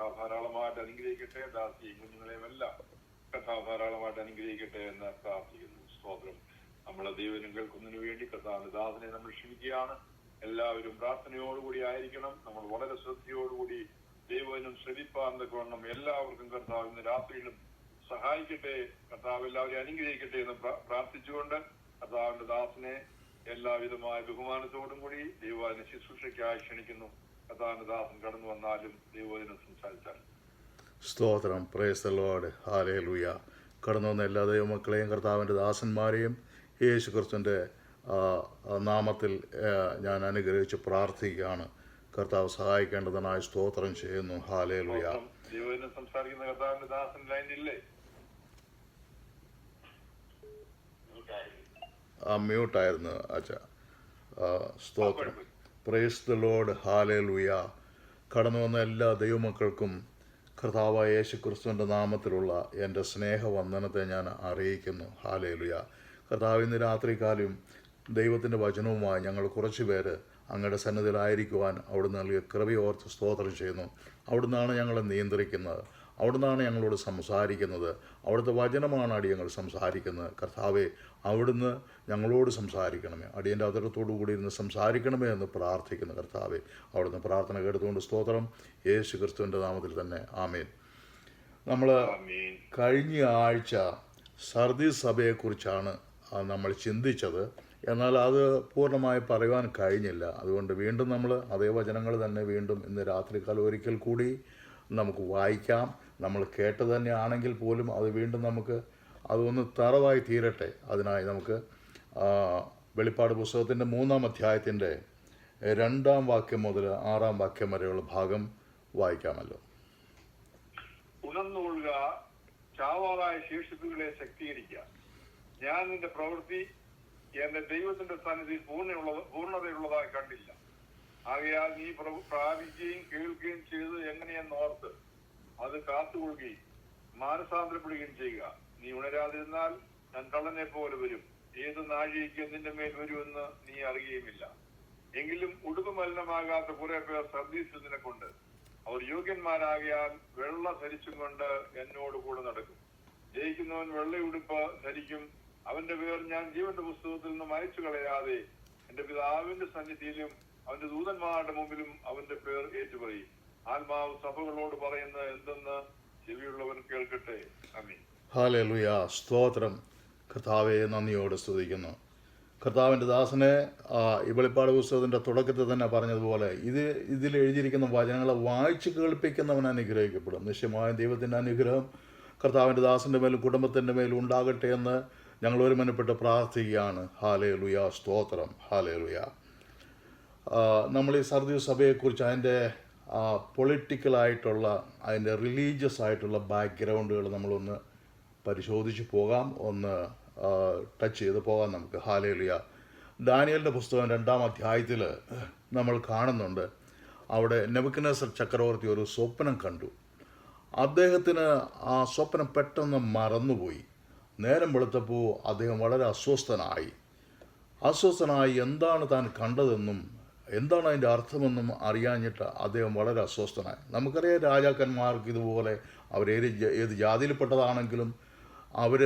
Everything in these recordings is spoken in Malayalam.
കർത്താവ് ധാരാളമായിട്ട് അനുഗ്രഹിക്കട്ടെ. ദാസിയും കുഞ്ഞുങ്ങളെയും എല്ലാം കർത്താവ് ധാരാളമായിട്ട് അനുഗ്രഹിക്കട്ടെ എന്ന് പ്രാർത്ഥിക്കുന്നു. സ്തോത്രം. നമ്മളെ ദൈവനും കേൾക്കുന്നതിന് വേണ്ടി കർത്താവിന്റെ ദാസനെ നമ്മൾ ക്ഷണിക്കുകയാണ്. എല്ലാവരും പ്രാർത്ഥനയോടുകൂടി ആയിരിക്കണം. നമ്മൾ വളരെ ശ്രദ്ധയോടുകൂടി ദൈവനും ശ്രദ്ധിപ്പാൻ തക്കവണ്ണം എല്ലാവർക്കും കർത്താവ് ഇന്ന് രാത്രിയിലും സഹായിക്കട്ടെ. കർത്താവ് എല്ലാവരെയും അനുഗ്രഹിക്കട്ടെ എന്ന് പ്രാർത്ഥിച്ചുകൊണ്ട് കർത്താവിന്റെ ദാസനെ എല്ലാവിധമായ ബഹുമാനത്തോടും കൂടി ദൈവവചന ശുശ്രൂഷയ്ക്കായി ക്ഷണിക്കുന്നു. കർത്താവിന്റെ ദാസൻ കടന്നു വന്നാലും ദൈവവചനം സംസാരിച്ചാൽ. സ്തോത്രം. Praise the Lord. ഹല്ലേലൂയ. കടന്നു വന്ന എല്ലാ ദൈവമക്കളെയും കർത്താവിൻ്റെ ദാസന്മാരെയും യേശു ക്രിസ്തുവിൻ്റെ നാമത്തിൽ ഞാൻ അനുഗ്രഹിച്ച് പ്രാർത്ഥിക്കുകയാണ്. കർത്താവ് സഹായിക്കേണ്ടതിനായി സ്തോത്രം ചെയ്യുന്നു. ഹല്ലേലൂയ. ദൈവവചനം സംസാരിക്കുന്ന കർത്താവിന്റെ ദാസൻ ലൈനില്ലേ? മ്യൂട്ടായിരുന്നു അച്ഛാ. സ്തോത്രം. Praise the Lord. ഹല്ലേലൂയ. കടന്നു വന്ന എല്ലാ ദൈവമക്കൾക്കും കർത്താവായ യേശു ക്രിസ്തുവിൻ്റെ നാമത്തിലുള്ള എൻ്റെ സ്നേഹവന്ദനത്തെ ഞാൻ അറിയിക്കുന്നു. ഹല്ലേലൂയ. കർത്താവ് ഇന്ന് രാത്രികാലം ദൈവത്തിൻ്റെ വചനവുമായി ഞങ്ങൾ കുറച്ച് പേര് അങ്ങയുടെ സന്നിധിയിലായിരിക്കുവാൻ അവിടുന്ന് നൽകിയ കൃപയോർത്ത് സ്തോത്രം ചെയ്യുന്നു. അവിടുന്നാണ് ഞങ്ങളെ നിയന്ത്രിക്കുന്നത്, അവിടുന്നാണ് ഞങ്ങളോട് സംസാരിക്കുന്നത്, അവിടുത്തെ വചനമാണ് അടിയങ്ങൾ സംസാരിക്കുന്നത്. കർത്താവെ, അവിടുന്ന് ഞങ്ങളോട് സംസാരിക്കണമേ, അടിയൻ്റെ അതിരത്തോടു കൂടി ഇരുന്ന് സംസാരിക്കണമേ എന്ന് പ്രാർത്ഥിക്കുന്നു. കർത്താവെ, അവിടുന്ന് പ്രാർത്ഥന കേട്ടുകൊണ്ട് സ്തോത്രം. യേശു ക്രിസ്തുവിൻ്റെ നാമത്തിൽ തന്നെ ആമേൻ. നമ്മൾ കഴിഞ്ഞ ആഴ്ച സർദീസ് സഭയെക്കുറിച്ചാണ് നമ്മൾ ചിന്തിച്ചത്. എന്നാൽ അത് പൂർണ്ണമായി പറയുവാൻ കഴിഞ്ഞില്ല. അതുകൊണ്ട് വീണ്ടും നമ്മൾ അതേ വചനങ്ങൾ തന്നെ വീണ്ടും ഇന്ന് രാത്രികാലം ഒരിക്കൽ കൂടി നമുക്ക് വായിക്കാം. നമ്മൾ കേട്ട് തന്നെ ആണെങ്കിൽ പോലും അത് വീണ്ടും നമുക്ക് അതൊന്ന് തറവായി തീരട്ടെ. അതിനായി നമുക്ക് വെളിപ്പാട് പുസ്തകത്തിൻ്റെ 3-ാം അധ്യായത്തിൻ്റെ 2-ാം വാക്യം മുതൽ 6-ാം വാക്യം വരെയുള്ള ഭാഗം വായിക്കാമല്ലോ. ഉണർന്നുകൊള്ളുക, ചാവാറായ ശേഷിപ്പുകളെ ശക്തീകരിക്കുക. ഞാൻ നിന്റെ പ്രവൃത്തി എന്റെ ദൈവത്തിന്റെ സന്നിധിയിൽ പൂർണ്ണതയുള്ളതായി കണ്ടില്ല. ആകയാൽ നീ പ്രാപിക്കുകയും കേൾക്കുകയും ചെയ്ത് എങ്ങനെയെന്ന് ഓർത്ത് അത് കാത്തുകൊള്ളുകയും മാനസാന്തരപ്പെടുകയും ചെയ്യുക. നീ ഉണരാതിരുന്നാൽ ഞാൻ കള്ളനെ പോലെ വരും. ഏത് നാഴികയ്ക്ക് നിന്റെ മേൽ വരുമെന്ന് നീ അറിയുകയുമില്ല. എങ്കിലും ഉടുപ്പ് മലിനമാകാത്ത കുറെ പേർ സർദീസിൽ നിനക്കുണ്ട്. അവർ യോഗ്യന്മാരാകയാൽ വെള്ള ധരിച്ചും കൊണ്ട് എന്നോട് കൂടെ നടക്കും. ജയിക്കുന്നവൻ വെള്ളയുടുപ്പ് ധരിക്കും. അവന്റെ പേർ ഞാൻ ജീവന്റെ പുസ്തകത്തിൽ നിന്ന് മായ്ച്ചു കളയാതെ എന്റെ പിതാവിന്റെ സന്നിധിയിലും അവന്റെ ദൂതന്മാരുടെ മുമ്പിലും അവന്റെ പേർ ഏറ്റുപറയും. ആത്മാവ് സഭകളോട് പറയുന്നത് എന്തെന്ന് ചെവിയുള്ളവൻ കേൾക്കട്ടെ. ആമേൻ. ഹല്ലേലൂയ. സ്തോത്രം. കർത്താവെ, നന്ദിയോട് സ്തുതിക്കുന്നു. കർത്താവിൻ്റെ ദാസനെ ഈ വെളിപ്പാട് പുസ്തകത്തിൻ്റെ തുടക്കത്തിൽ തന്നെ പറഞ്ഞതുപോലെ ഇതിൽ എഴുതിയിരിക്കുന്ന വചനങ്ങളെ വായിച്ച് കേൾപ്പിക്കുന്നവൻ അനുഗ്രഹിക്കപ്പെടും. നിശ്ചയമായും ദൈവത്തിൻ്റെ അനുഗ്രഹം കർത്താവിൻ്റെ ദാസൻ്റെ മേലും കുടുംബത്തിൻ്റെ മേലും ഉണ്ടാകട്ടെ എന്ന് ഞങ്ങൾ ഒരുമനപ്പെട്ട് പ്രാർത്ഥിക്കുകയാണ്. ഹല്ലേലൂയ. സ്തോത്രം. ഹല്ലേലൂയ. നമ്മൾ ഈ സർദീസ് സഭയെക്കുറിച്ച് അതിൻ്റെ പൊളിറ്റിക്കലായിട്ടുള്ള അതിൻ്റെ റിലീജിയസ് ആയിട്ടുള്ള ബാക്ക്ഗ്രൗണ്ടുകൾ നമ്മളൊന്ന് പരിശോധിച്ച് പോകാം, ഒന്ന് ടച്ച് ചെയ്ത് പോകാം നമുക്ക്. ഹല്ലേലൂയ. ദാനിയേലിൻ്റെ പുസ്തകം 2-ാം അധ്യായത്തിൽ നമ്മൾ കാണുന്നുണ്ട്, അവിടെ നെബൂഖദ്നേസർ ചക്രവർത്തി ഒരു സ്വപ്നം കണ്ടു. അദ്ദേഹത്തിന് ആ സ്വപ്നം പെട്ടെന്ന് മറന്നുപോയി. നേരം വെളുത്തപ്പോൾ അദ്ദേഹം വളരെ അസ്വസ്ഥനായി എന്താണ് താൻ കണ്ടതെന്നും എന്താണ് അതിൻ്റെ അർത്ഥമെന്നും അറിയാഞ്ഞിട്ട് അദ്ദേഹം വളരെ അസ്വസ്ഥനായി. നമുക്കറിയാം, രാജാക്കന്മാർക്ക് ഇതുപോലെ ഏത് ജാതിയിൽപ്പെട്ടതാണെങ്കിലും അവർ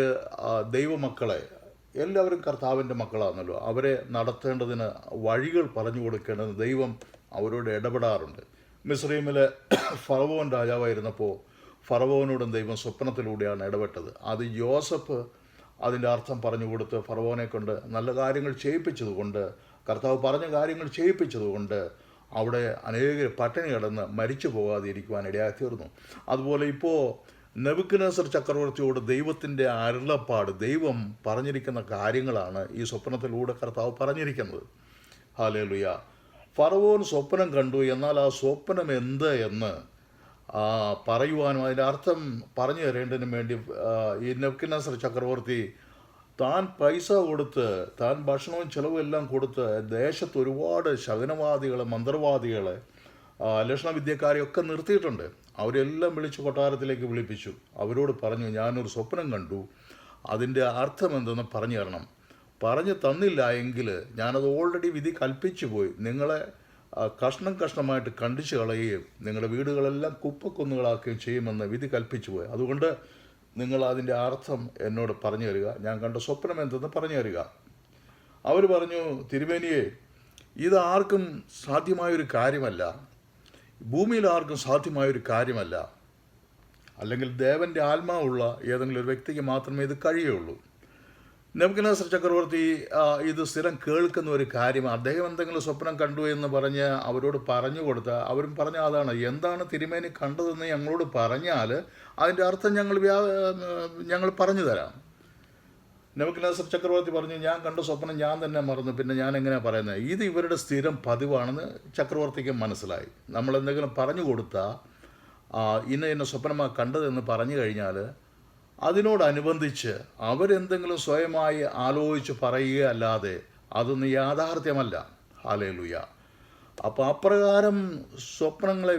ദൈവമക്കളെ, എല്ലാവരും കർത്താവിൻ്റെ മക്കളാണല്ലോ, അവരെ നടത്തേണ്ടതിന് വഴികൾ പറഞ്ഞു കൊടുക്കേണ്ടതിന് ദൈവം അവരോട് ഇടപെടാറുണ്ട്. മിസ്രൈമിലെ ഫറവോൻ രാജാവായിരുന്നപ്പോൾ ഫറവോനോടും ദൈവം സ്വപ്നത്തിലൂടെയാണ് ഇടപെട്ടത്. അത് യോസഫ് അതിൻ്റെ അർത്ഥം പറഞ്ഞു കൊടുത്ത് ഫറവോനെ കൊണ്ട് നല്ല കാര്യങ്ങൾ ചെയ്യിപ്പിച്ചതുകൊണ്ട്, കർത്താവ് പറഞ്ഞ കാര്യങ്ങൾ ചെയ്യിപ്പിച്ചതുകൊണ്ട് അവിടെ അനേകർ പട്ടിണി കിടന്ന് മരിച്ചു പോകാതിരിക്കുവാൻ ഇടയായി തീർന്നു. അതുപോലെ ഇപ്പോൾ നെബൂഖദ്നേസർ ചക്രവർത്തിയോട് ദൈവത്തിൻ്റെ അരുളപ്പാട്, ദൈവം പറഞ്ഞിരിക്കുന്ന കാര്യങ്ങളാണ് ഈ സ്വപ്നത്തിലൂടെ കർത്താവ് പറഞ്ഞിരിക്കുന്നത്. ഹല്ലേലൂയ. ഫറവോൻ സ്വപ്നം കണ്ടു. എന്നാൽ ആ സ്വപ്നം എന്ത് എന്ന് പറയുവാനും അതിൻ്റെ അർത്ഥം പറഞ്ഞു തരേണ്ടതിന് വേണ്ടി ഈ നെബൂഖദ്നേസർ ചക്രവർത്തി താൻ പൈസ കൊടുത്ത്, താൻ ഭക്ഷണവും ചിലവും എല്ലാം കൊടുത്ത് ദേശത്ത് ഒരുപാട് ശകുനവാദികളെ, മന്ത്രവാദികളെ, ലക്ഷണവിദ്യക്കാരെയൊക്കെ നിർത്തിയിട്ടുണ്ട്. അവരെല്ലാം വിളിച്ച് കൊട്ടാരത്തിലേക്ക് വിളിപ്പിച്ചു. അവരോട് പറഞ്ഞു, ഞാനൊരു സ്വപ്നം കണ്ടു, അതിൻ്റെ അർത്ഥം എന്തെന്ന് പറഞ്ഞു തരണം. പറഞ്ഞു തന്നില്ല എങ്കിൽ ഞാനത് ഓൾറെഡി വിധി കൽപ്പിച്ചു പോയി, നിങ്ങളെ കഷ്ണം കഷ്ണമായിട്ട് കണ്ടിച്ചു കളയുകയും നിങ്ങളുടെ വീടുകളെല്ലാം കുപ്പക്കുന്നുകളാക്കുകയും ചെയ്യുമെന്ന് വിധി കൽപ്പിച്ചു പോയി. അതുകൊണ്ട് നിങ്ങൾ അതിൻ്റെ അർത്ഥം എന്നോട് പറഞ്ഞു തരിക, ഞാൻ കണ്ട സ്വപ്നം എന്തെന്ന് പറഞ്ഞു തരിക. അവർ പറഞ്ഞു, തിരുമേനിയെ, ഇത് ആർക്കും സാധ്യമായൊരു കാര്യമല്ല, ഭൂമിയിൽ ആർക്കും സാധ്യമായൊരു കാര്യമല്ല. അല്ലെങ്കിൽ ദേവൻ്റെ ആത്മാവുള്ള ഏതെങ്കിലും ഒരു വ്യക്തിക്ക് മാത്രമേ ഇത് കഴിയുള്ളൂ. നെബൂഖദ്നേസർ ചക്രവർത്തി ഇത് സ്ഥിരം കേൾക്കുന്ന ഒരു കാര്യമാണ്. അദ്ദേഹം എന്തെങ്കിലും സ്വപ്നം കണ്ടു എന്ന് പറഞ്ഞ് അവരോട് പറഞ്ഞു കൊടുത്ത, അവരും പറഞ്ഞ അതാണ്, എന്താണ് തിരുമേനി കണ്ടതെന്ന് ഞങ്ങളോട് പറഞ്ഞാൽ അതിൻ്റെ അർത്ഥം ഞങ്ങൾ പറഞ്ഞു തരാം. നെബൂഖദ്നേസർ ചക്രവർത്തി പറഞ്ഞു, ഞാൻ കണ്ട സ്വപ്നം ഞാൻ തന്നെ മറന്നു, പിന്നെ ഞാൻ എങ്ങനെയാണ് പറയുന്നത്? ഇത് ഇവരുടെ സ്ഥിരം പതിവാണെന്ന് ചക്രവർത്തിക്ക് മനസ്സിലായി. നമ്മളെന്തെങ്കിലും പറഞ്ഞു കൊടുത്താൽ ഇന്ന സ്വപ്നമാണ് കണ്ടതെന്ന് പറഞ്ഞു കഴിഞ്ഞാൽ അതിനോടനുബന്ധിച്ച് അവരെന്തെങ്കിലും സ്വയമായി ആലോചിച്ച് പറയുക അല്ലാതെ അതൊന്നും യാഥാർത്ഥ്യമല്ല. ഹല്ലേലൂയ. അപ്പോൾ അപ്രകാരം സ്വപ്നങ്ങളെ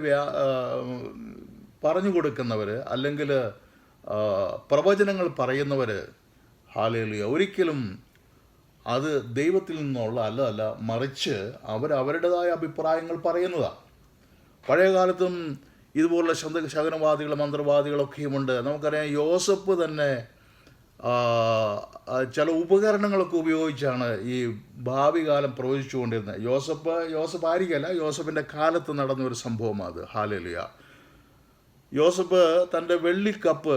പറഞ്ഞു കൊടുക്കുന്നവർ അല്ലെങ്കിൽ പ്രവചനങ്ങൾ പറയുന്നവർ, ഹല്ലേലൂയ, ഒരിക്കലും അത് ദൈവത്തിൽ നിന്നുള്ള അല്ല, മറിച്ച് അവരുടേതായ അഭിപ്രായങ്ങൾ പറയുന്നതാണ്. പഴയ കാലത്തും ഇതുപോലുള്ള ശകുനവാദികൾ, മന്ത്രവാദികളൊക്കെയുമുണ്ട്. നമുക്കറിയാം, യോസഫ് തന്നെ ചില ഉപകരണങ്ങളൊക്കെ ഉപയോഗിച്ചാണ് ഈ ഭാവി കാലം പ്രവചിച്ചുകൊണ്ടിരുന്നത്. യോസഫ് ആയിരിക്കല്ല, യോസഫിൻ്റെ കാലത്ത് നടന്ന ഒരു സംഭവമാണ് അത്. ഹല്ലേലൂയ. യോസഫ് തൻ്റെ വെള്ളിക്കപ്പ്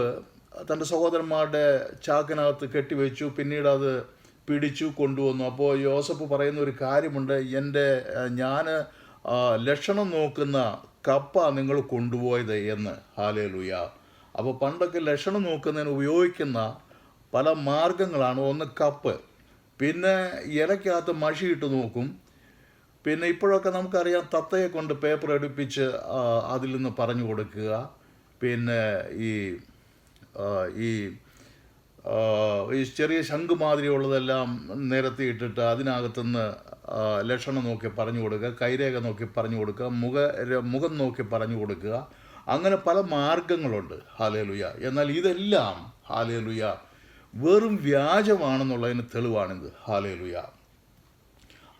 തൻ്റെ സഹോദരന്മാരുടെ ചാക്കിനകത്ത് കെട്ടിവെച്ചു. പിന്നീട് അത് പിടിച്ചു കൊണ്ടുവന്നു. അപ്പോൾ യോസഫ് പറയുന്ന ഒരു കാര്യമുണ്ട്, ഞാൻ ലക്ഷണം നോക്കുന്ന കപ്പ നിങ്ങൾ കൊണ്ടുപോയത് എന്ന്. ഹല്ലേലൂയ. അപ്പോൾ പണ്ടൊക്കെ ലക്ഷണം നോക്കുന്നതിന് ഉപയോഗിക്കുന്ന പല മാർഗങ്ങളാണ്. ഒന്ന് കപ്പ്, പിന്നെ ഇലക്കകത്ത് മഷിയിട്ട് നോക്കും. പിന്നെ ഇപ്പോഴൊക്കെ നമുക്കറിയാം, തത്തയെ കൊണ്ട് പേപ്പർ എടുപ്പിച്ച് അതിൽ നിന്ന് പറഞ്ഞു കൊടുക്കുക. പിന്നെ ഈ ചെറിയ ശംഖ് മാതിരിയുള്ളതെല്ലാം നിരത്തിയിട്ടിട്ട് അതിനകത്തുനിന്ന് ലക്ഷണം നോക്കി പറഞ്ഞു കൊടുക്കുക, കൈരേഖ നോക്കി പറഞ്ഞു കൊടുക്കുക, മുഖം നോക്കി പറഞ്ഞു കൊടുക്കുക. അങ്ങനെ പല മാർഗങ്ങളുണ്ട്. ഹല്ലേലൂയ. എന്നാൽ ഇതെല്ലാം, ഹല്ലേലൂയ, വെറും വ്യാജമാണെന്നുള്ളതിന് തെളിവാണിത്. ഹല്ലേലൂയ.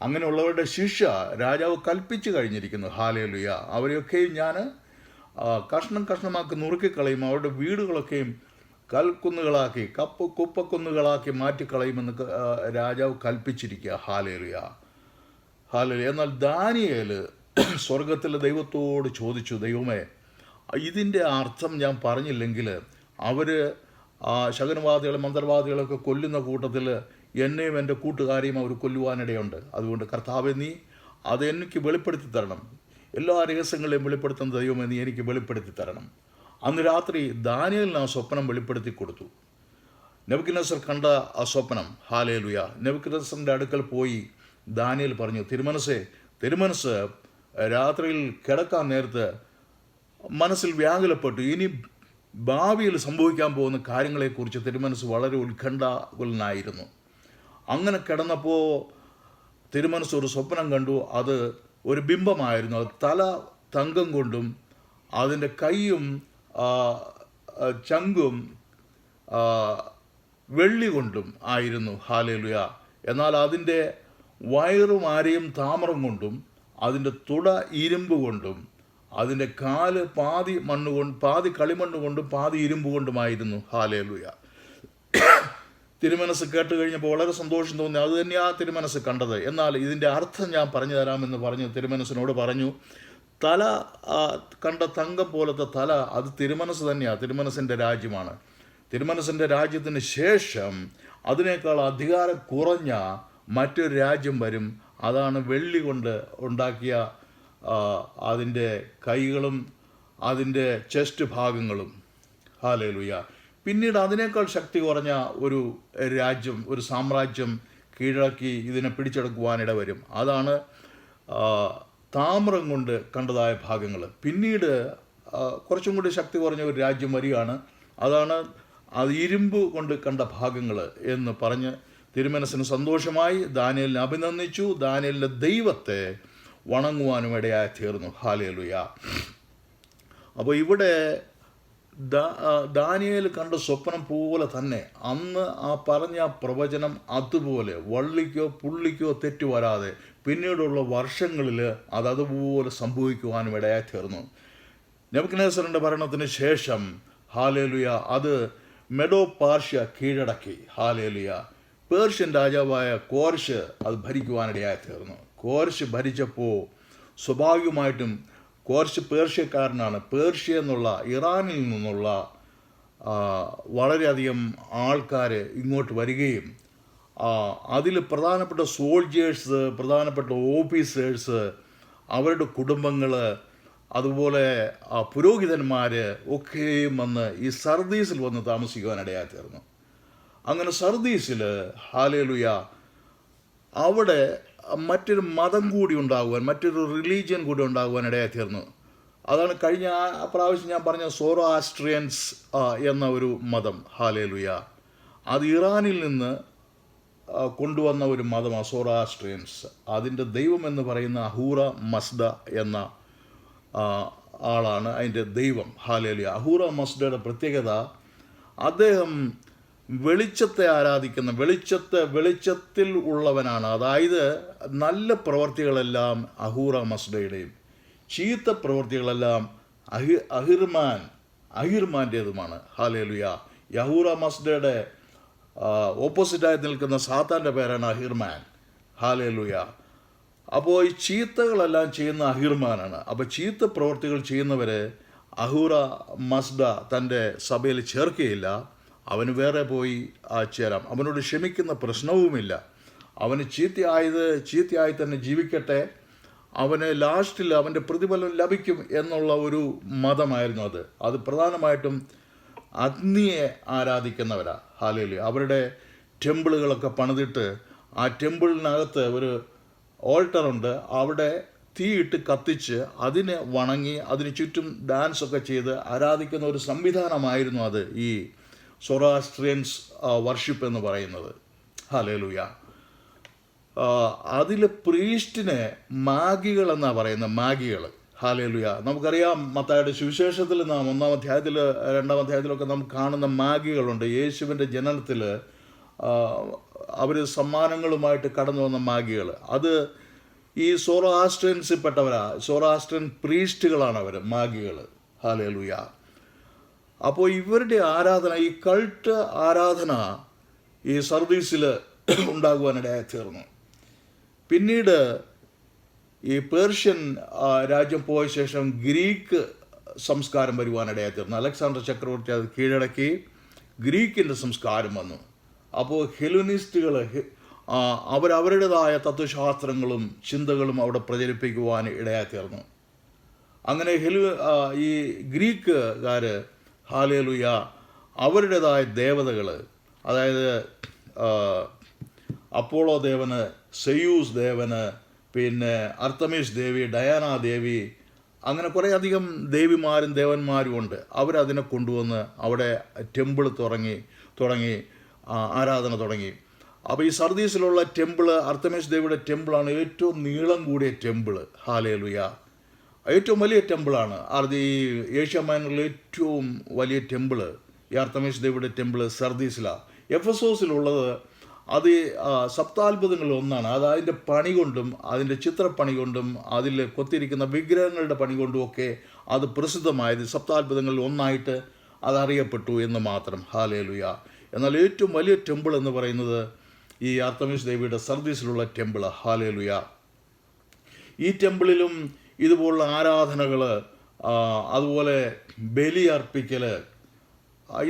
അങ്ങനെയുള്ളവരുടെ ശിക്ഷ രാജാവ് കൽപ്പിച്ചു കഴിഞ്ഞിരിക്കുന്നു. ഹല്ലേലൂയ. അവരെയൊക്കെയും ഞാൻ കഷ്ണം കഷ്ണമാക്കി നുറുക്കിക്കളയും, അവരുടെ വീടുകളൊക്കെയും കൽക്കുന്നുകളാക്കി കുപ്പക്കുന്നുകളാക്കി മാറ്റിക്കളയുമെന്ന് രാജാവ് കൽപ്പിച്ചിരിക്കുക. ഹല്ലേലൂയ. ഹല്ലേലൂയ. എന്നാൽ ദാനിയേൽ സ്വർഗത്തിലെ ദൈവത്തോട് ചോദിച്ചു, ദൈവമേ, ഇതിൻ്റെ അർത്ഥം ഞാൻ പറഞ്ഞില്ലെങ്കിൽ അവർ ശകുനവാദികളെ, മന്ത്രവാദികളൊക്കെ കൊല്ലുന്ന കൂട്ടത്തിൽ എന്നെയും എൻ്റെ കൂട്ടുകാരെയും അവർ കൊല്ലുവാനിടയുണ്ട്. അതുകൊണ്ട് കർത്താവേ, നീ അതെനിക്ക് വെളിപ്പെടുത്തി തരണം. എല്ലാ രഹസ്യങ്ങളെയും വെളിപ്പെടുത്തുന്ന ദൈവമേ, നീ എനിക്ക് വെളിപ്പെടുത്തി തരണം. അന്ന് രാത്രി ദാനിയേലിന് ആ സ്വപ്നം വെളിപ്പെടുത്തി കൊടുത്തു. നെബൂഖദ്നേസർ കണ്ട ആ സ്വപ്നം, ഹല്ലേലൂയ. നെബൂഖദ്നേസറിൻ്റെ അടുക്കൽ പോയി ദാനിയേൽ പറഞ്ഞു, തിരുമനസ് രാത്രിയിൽ കിടക്കാൻ നേരത്ത് മനസ്സിൽ വ്യാകുലപ്പെട്ടു. ഇനി ഭാവിയിൽ സംഭവിക്കാൻ പോകുന്ന കാര്യങ്ങളെക്കുറിച്ച് തിരുമനസ് വളരെ ഉത്കണ്ഠാകുലനായിരുന്നു. അങ്ങനെ കിടന്നപ്പോൾ തിരുമനസ് ഒരു സ്വപ്നം കണ്ടു. അത് ഒരു ബിംബമായിരുന്നു. അത് തല തങ്കം കൊണ്ടും അതിൻ്റെ കൈയും ചങ്കും വെള്ളി കൊണ്ടും ആയിരുന്നു. ഹല്ലേലൂയ. എന്നാൽ അതിൻ്റെ വയറും ആരയും താമ്രം കൊണ്ടും അതിൻ്റെ തുട ഇരുമ്പ് കൊണ്ടും അതിൻ്റെ കാല് പാതി കളിമണ്ണ് കൊണ്ടും പാതി ഇരുമ്പ് കൊണ്ടുമായിരുന്നു. ഹല്ലേലൂയ. തിരുമനസ് കേട്ട് കഴിഞ്ഞപ്പോൾ വളരെ സന്തോഷം തോന്നി. അത് തന്നെയാണ് തിരുമനസ് കണ്ടത്. എന്നാൽ ഇതിൻ്റെ അർത്ഥം ഞാൻ പറഞ്ഞു തരാമെന്ന് പറഞ്ഞ് തിരുമനസിനോട് പറഞ്ഞു, തല കണ്ട തങ്കം പോലത്തെ തല അത് തിരുമനസ് തന്നെയാണ്, തിരുമനസിൻ്റെ രാജ്യമാണ്. തിരുമനസിൻ്റെ രാജ്യത്തിന് ശേഷം അതിനേക്കാൾ അധികാരം കുറഞ്ഞ മറ്റൊരു രാജ്യം വരും. അതാണ് വെള്ളി കൊണ്ട് ഉണ്ടാക്കിയ അതിൻ്റെ കൈകളും അതിൻ്റെ ചെസ്റ്റ് ഭാഗങ്ങളും. ഹല്ലേലൂയ. പിന്നീട് അതിനേക്കാൾ ശക്തി കുറഞ്ഞ ഒരു രാജ്യം, ഒരു സാമ്രാജ്യം കീഴടക്കി ഇതിനെ പിടിച്ചെടുക്കുവാനിട വരും. അതാണ് താമ്രം കൊണ്ട് കണ്ടതായ ഭാഗങ്ങൾ. പിന്നീട് കുറച്ചും കൂടി ശക്തി കുറഞ്ഞ ഒരു രാജ്യം വരികയാണ്. അതാണ് അത് ഇരുമ്പ് കൊണ്ട് കണ്ട ഭാഗങ്ങൾ എന്ന് പറഞ്ഞ് തിരുമനസിന് സന്തോഷമായി. ദാനിയേലിനെ അഭിനന്ദിച്ചു. ദാനിയേലിൻ്റെ ദൈവത്തെ വണങ്ങുവാനും ഇടയായി തീർന്നു. ഹല്ലേലൂയ. അപ്പോൾ ഇവിടെ ദാനിയേൽ കണ്ട സ്വപ്നം പോലെ തന്നെ അന്ന് ആ പറഞ്ഞ പ്രവചനം അതുപോലെ വള്ളിക്കോ പുള്ളിക്കോ തെറ്റു വരാതെ പിന്നീടുള്ള വർഷങ്ങളിൽ അതുപോലെ സംഭവിക്കുവാനും ഇടയായി തീർന്നു. നെബൂഖദ്നേസറിൻ്റെ ഭരണത്തിന് ശേഷം ഹാലേലുയ അത് മെഡോ പാർഷ്യ കീഴടക്കി. ഹാലേലുയ പേർഷ്യൻ രാജാവായ കോർഷ് അത് ഭരിക്കുവാനിടയായി തീർന്നു. കോർഷ് ഭരിച്ചപ്പോൾ സ്വാഭാവികമായിട്ടും കോർഷ് പേർഷ്യക്കാരനാണ്. പേർഷ്യ എന്നുള്ള ഇറാനിൽ നിന്നുള്ള വളരെയധികം ആൾക്കാർ ഇങ്ങോട്ട് വരികയും അതിൽ പ്രധാനപ്പെട്ട സോൾജേഴ്സ്, പ്രധാനപ്പെട്ട ഓഫീസേഴ്സ്, അവരുടെ കുടുംബങ്ങൾ, അതുപോലെ പുരോഹിതന്മാർ ഒക്കെയും വന്ന് ഈ സർദീസിൽ വന്ന് താമസിക്കുവാനിടയായി തീർന്നു. അങ്ങനെ സർദീസിൽ ഹാലേലുയ അവിടെ മറ്റൊരു മതം കൂടി ഉണ്ടാകുവാൻ, മറ്റൊരു റിലീജിയൻ കൂടി ഉണ്ടാകുവാൻ ഇടയായി തീർന്നു. അതാണ് കഴിഞ്ഞ പ്രാവശ്യം ഞാൻ പറഞ്ഞ സോറോആസ്ട്രിയൻസ് എന്ന ഒരു മതം. ഹാലേലുയ അത് ഇറാനിൽ നിന്ന് കൊണ്ടുവന്ന ഒരു മതമാണ് സോറോആസ്ട്രിയൻസ്. അതിൻ്റെ ദൈവം എന്ന് പറയുന്ന അഹൂറ മസ്ദ എന്ന ആളാണ് അതിൻ്റെ ദൈവം. ഹാലേലുയ അഹൂറ മസ്ദയുടെ പ്രത്യേകത, അദ്ദേഹം വെളിച്ചത്തെ ആരാധിക്കുന്ന, വെളിച്ചത്തിൽ ഉള്ളവനാണ്. അതായത് നല്ല പ്രവർത്തികളെല്ലാം അഹൂറ മസ്ദയുടെയും ചീത്ത പ്രവർത്തികളെല്ലാം അഹിർമാൻ്റേതുമാണ്. ഹാലേലുയ യഹൂറ മസ്ദയുടെ ഓപ്പോസിറ്റായി നിൽക്കുന്ന സാത്താൻ്റെ പേരാണ് അഹിർമാൻ. ഹാലേലുയ അപ്പോൾ ഈ ചീത്തകളെല്ലാം ചെയ്യുന്ന അഹിർമാനാണ്. അപ്പോൾ ചീത്ത പ്രവർത്തികൾ ചെയ്യുന്നവരെ അഹൂറ മസ്ദ തൻ്റെ സഭയിൽ ചേർക്കുകയില്ല. അവന് വേറെ പോയി ചേരാം. അവനോട് ക്ഷമിക്കുന്ന പ്രശ്നവുമില്ല. അവന് ചീത്തയായി തന്നെ ജീവിക്കട്ടെ, അവന് ലാസ്റ്റിൽ അവൻ്റെ പ്രതിഫലം ലഭിക്കും എന്നുള്ള ഒരു മതമായിരുന്നു അത്. അത് പ്രധാനമായിട്ടും അഗ്നിയെ ആരാധിക്കുന്നവരാ. ഹാലേലുയ അവരുടെ ടെമ്പിളുകളൊക്കെ പണിതിട്ട് ആ ടെമ്പിളിനകത്ത് ഒരു ഓൾട്ടറുണ്ട്. അവിടെ തീയിട്ട് കത്തിച്ച് അതിനെ വണങ്ങി അതിന് ചുറ്റും ഡാൻസൊക്കെ ചെയ്ത് ആരാധിക്കുന്ന ഒരു സംവിധാനമായിരുന്നു അത്, ഈ സൊറാസ്ട്രിയൻസ് വർഷിപ്പ് എന്ന് പറയുന്നത്. ഹാലേലുയ അതിൽ പ്രീസ്റ്റിനെ മാഗികൾ എന്നാണ് പറയുന്നത്. മാഗികൾ. ഹാലേലുയ നമുക്കറിയാം മത്തായിയുടെ സുവിശേഷത്തിൽ നാം 1-ാം അധ്യായത്തിൽ 2-ാം അധ്യായത്തിലൊക്കെ നമുക്ക് കാണുന്ന മാഗികളുണ്ട്. യേശുവിൻ്റെ ജനനത്തിൽ അവർ സമ്മാനങ്ങളുമായിട്ട് കടന്നു വന്ന മാഗികൾ. അത് ഈ സോറോആസ്ട്രിയൻസിൽ പെട്ടവരാ. സോറോആസ്ട്രിയൻ പ്രീസ്റ്റുകളാണ് അവർ, മാഗികൾ. ഹാലേലുയ അപ്പോൾ ഇവരുടെ ആരാധന, ഈ കൾട്ട് ആരാധന ഈ സർദീസിൽ ഉണ്ടാകുവാനിടയായി തീർന്നു. പിന്നീട് ഈ പേർഷ്യൻ രാജ്യം പോയ ശേഷം ഗ്രീക്ക് സംസ്കാരം വരുവാനിടയായി തീർന്നു. അലക്സാണ്ടർ ചക്രവർത്തി അത് കീഴടക്കി ഗ്രീക്കിൻ്റെ സംസ്കാരം വന്നു. അപ്പോൾ ഹെലനിസ്റ്റുകൾ അവരവരുടേതായ തത്വശാസ്ത്രങ്ങളും ചിന്തകളും അവിടെ പ്രചരിപ്പിക്കുവാൻ ഇടയായി തീർന്നു. അങ്ങനെ ഈ ഗ്രീക്കുകാർ ഹാലേലുയ അവരുടേതായ ദേവതകൾ, അതായത് അപ്പോളോ ദേവന്, സെയൂസ് ദേവന്, പിന്നെ അർത്തമീസ് ദേവി, ഡയാന ദേവി, അങ്ങനെ കുറേ അധികം ദേവിമാരും ദേവന്മാരും ഉണ്ട്. അവരതിനെ കൊണ്ടുവന്ന് അവിടെ ടെമ്പിൾ തുടങ്ങി ആരാധന തുടങ്ങി. അപ്പോൾ ഈ സർദീസിലുള്ള ടെമ്പിള്, അർത്തമീസ് ദേവിയുടെ ടെമ്പിളാണ് ഏറ്റവും നീളം കൂടിയ ടെമ്പിള്. ഹാലേലുയ ഏറ്റവും വലിയ ടെമ്പിളാണ്. ഈ ഏഷ്യ മൈനറിലെ ഏറ്റവും വലിയ ടെമ്പിള് ഈ അർത്തമീസ് ദേവിയുടെ ടെമ്പിള് സർദീസിലാണ്. എഫസോസിലുള്ളത് അത് സപ്താത്ഭുതങ്ങളിൽ ഒന്നാണ്. അത് അതിൻ്റെ പണി കൊണ്ടും അതിൻ്റെ ചിത്രപ്പണി കൊണ്ടും അതിൽ കൊത്തിയിരിക്കുന്ന വിഗ്രഹങ്ങളുടെ പണി കൊണ്ടും ഒക്കെ അത് പ്രസിദ്ധമായത് സപ്താത്ഭുതങ്ങളിൽ ഒന്നായിട്ട് അതറിയപ്പെട്ടു എന്ന് മാത്രം. ഹാലേലുയ എന്നാൽ ഏറ്റവും വലിയ ടെമ്പിൾ എന്ന് പറയുന്നത് ഈ അർത്തമീസ് ദേവിയുടെ സർദീസിലുള്ള ടെമ്പിൾ. ഹാലേലുയ ഈ ടെമ്പിളിലും ഇതുപോലുള്ള ആരാധനകൾ, അതുപോലെ ബലി അർപ്പിക്കൽ,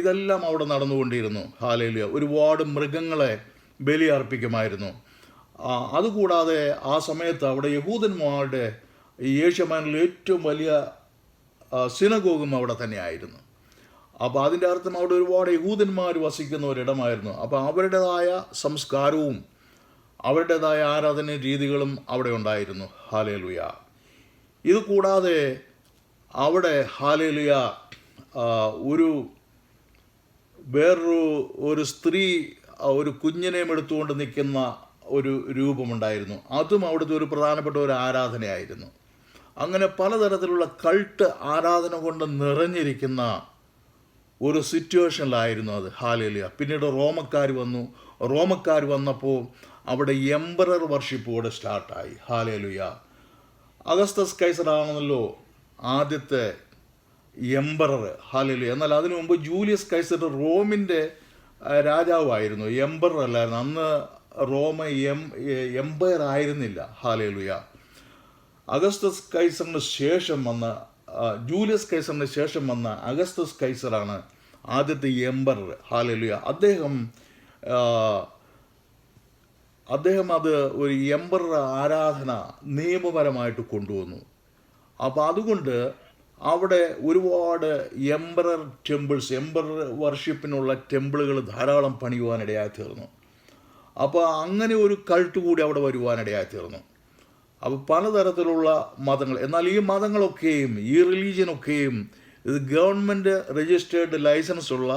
ഇതെല്ലാം അവിടെ നടന്നുകൊണ്ടിരുന്നു. ഹാലേലുയ ഒരുപാട് മൃഗങ്ങളെ ബലി അർപ്പിക്കുമായിരുന്നു. അതുകൂടാതെ ആ സമയത്ത് അവിടെ യഹൂദന്മാരുടെ ഈ ഏഷ്യ മൈനറിലെ ഏറ്റവും വലിയ സിനഗോഗും അവിടെ തന്നെയായിരുന്നു. അപ്പോൾ അതിൻ്റെ അർത്ഥം അവിടെ ഒരുപാട് യഹൂദന്മാർ വസിക്കുന്ന ഒരിടമായിരുന്നു. അപ്പോൾ അവരുടേതായ സംസ്കാരവും അവരുടേതായ ആരാധന രീതികളും അവിടെ ഉണ്ടായിരുന്നു. ഹാലേലുയ ഇത് കൂടാതെ അവിടെ ഹാലേലുയ വേറൊരു സ്ത്രീ ഒരു കുഞ്ഞിനെയും എടുത്തുകൊണ്ട് നിൽക്കുന്ന ഒരു രൂപമുണ്ടായിരുന്നു. അതും അവിടുത്തെ ഒരു പ്രധാനപ്പെട്ട ഒരു ആരാധനയായിരുന്നു. അങ്ങനെ പലതരത്തിലുള്ള കൾട്ട് ആരാധന കൊണ്ട് നിറഞ്ഞിരിക്കുന്ന ഒരു സിറ്റുവേഷനിലായിരുന്നു അത്. ഹാലേലുയ. പിന്നീട് റോമക്കാർ വന്നപ്പോൾ അവിടെ എംപറർ വർഷിപ്പ് കൂടെ സ്റ്റാർട്ടായി. ഹാലേലുയ. അഗസ്തസ് കൈസറാണല്ലോ ആദ്യത്തെ എംപറർ. ഹാലേലുയ. എന്നാൽ അതിനു മുമ്പ് ജൂലിയസ് കൈസർ റോമിൻ്റെ രാജാവായിരുന്നു, എംപറർ അല്ലായിരുന്നു. അന്ന് റോമ എംപയർ ആയിരുന്നില്ല. ഹാലേലുയ. അഗസ്തസ് കൈസറിന് ശേഷം വന്ന ജൂലിയസ് കൈസറിന് ശേഷം വന്ന അഗസ്തസ് കൈസറാണ് ആദ്യത്തെ എംപറർ. ഹാലേലുയ. അദ്ദേഹം അത് ഒരു എംപറർ ആരാധന നിയമപരമായിട്ട് കൊണ്ടുവന്നു. അപ്പോൾ അതുകൊണ്ട് അവിടെ ഒരുപാട് എംപറർ ടെമ്പിൾസ്, എംപറർ വർഷിപ്പിനുള്ള ടെമ്പിളുകൾ ധാരാളം പണിയുവാനിടയായി തീർന്നു. അപ്പോൾ അങ്ങനെ ഒരു കൾട്ട് കൂടി അവിടെ വരുവാനിടയായി തീർന്നു. അപ്പോൾ പലതരത്തിലുള്ള മതങ്ങൾ, എന്നാൽ ഈ മതങ്ങളൊക്കെയും ഈ റിലീജിയനൊക്കെയും ഇത് ഗവൺമെൻറ് രജിസ്റ്റേർഡ് ലൈസൻസ് ഉള്ള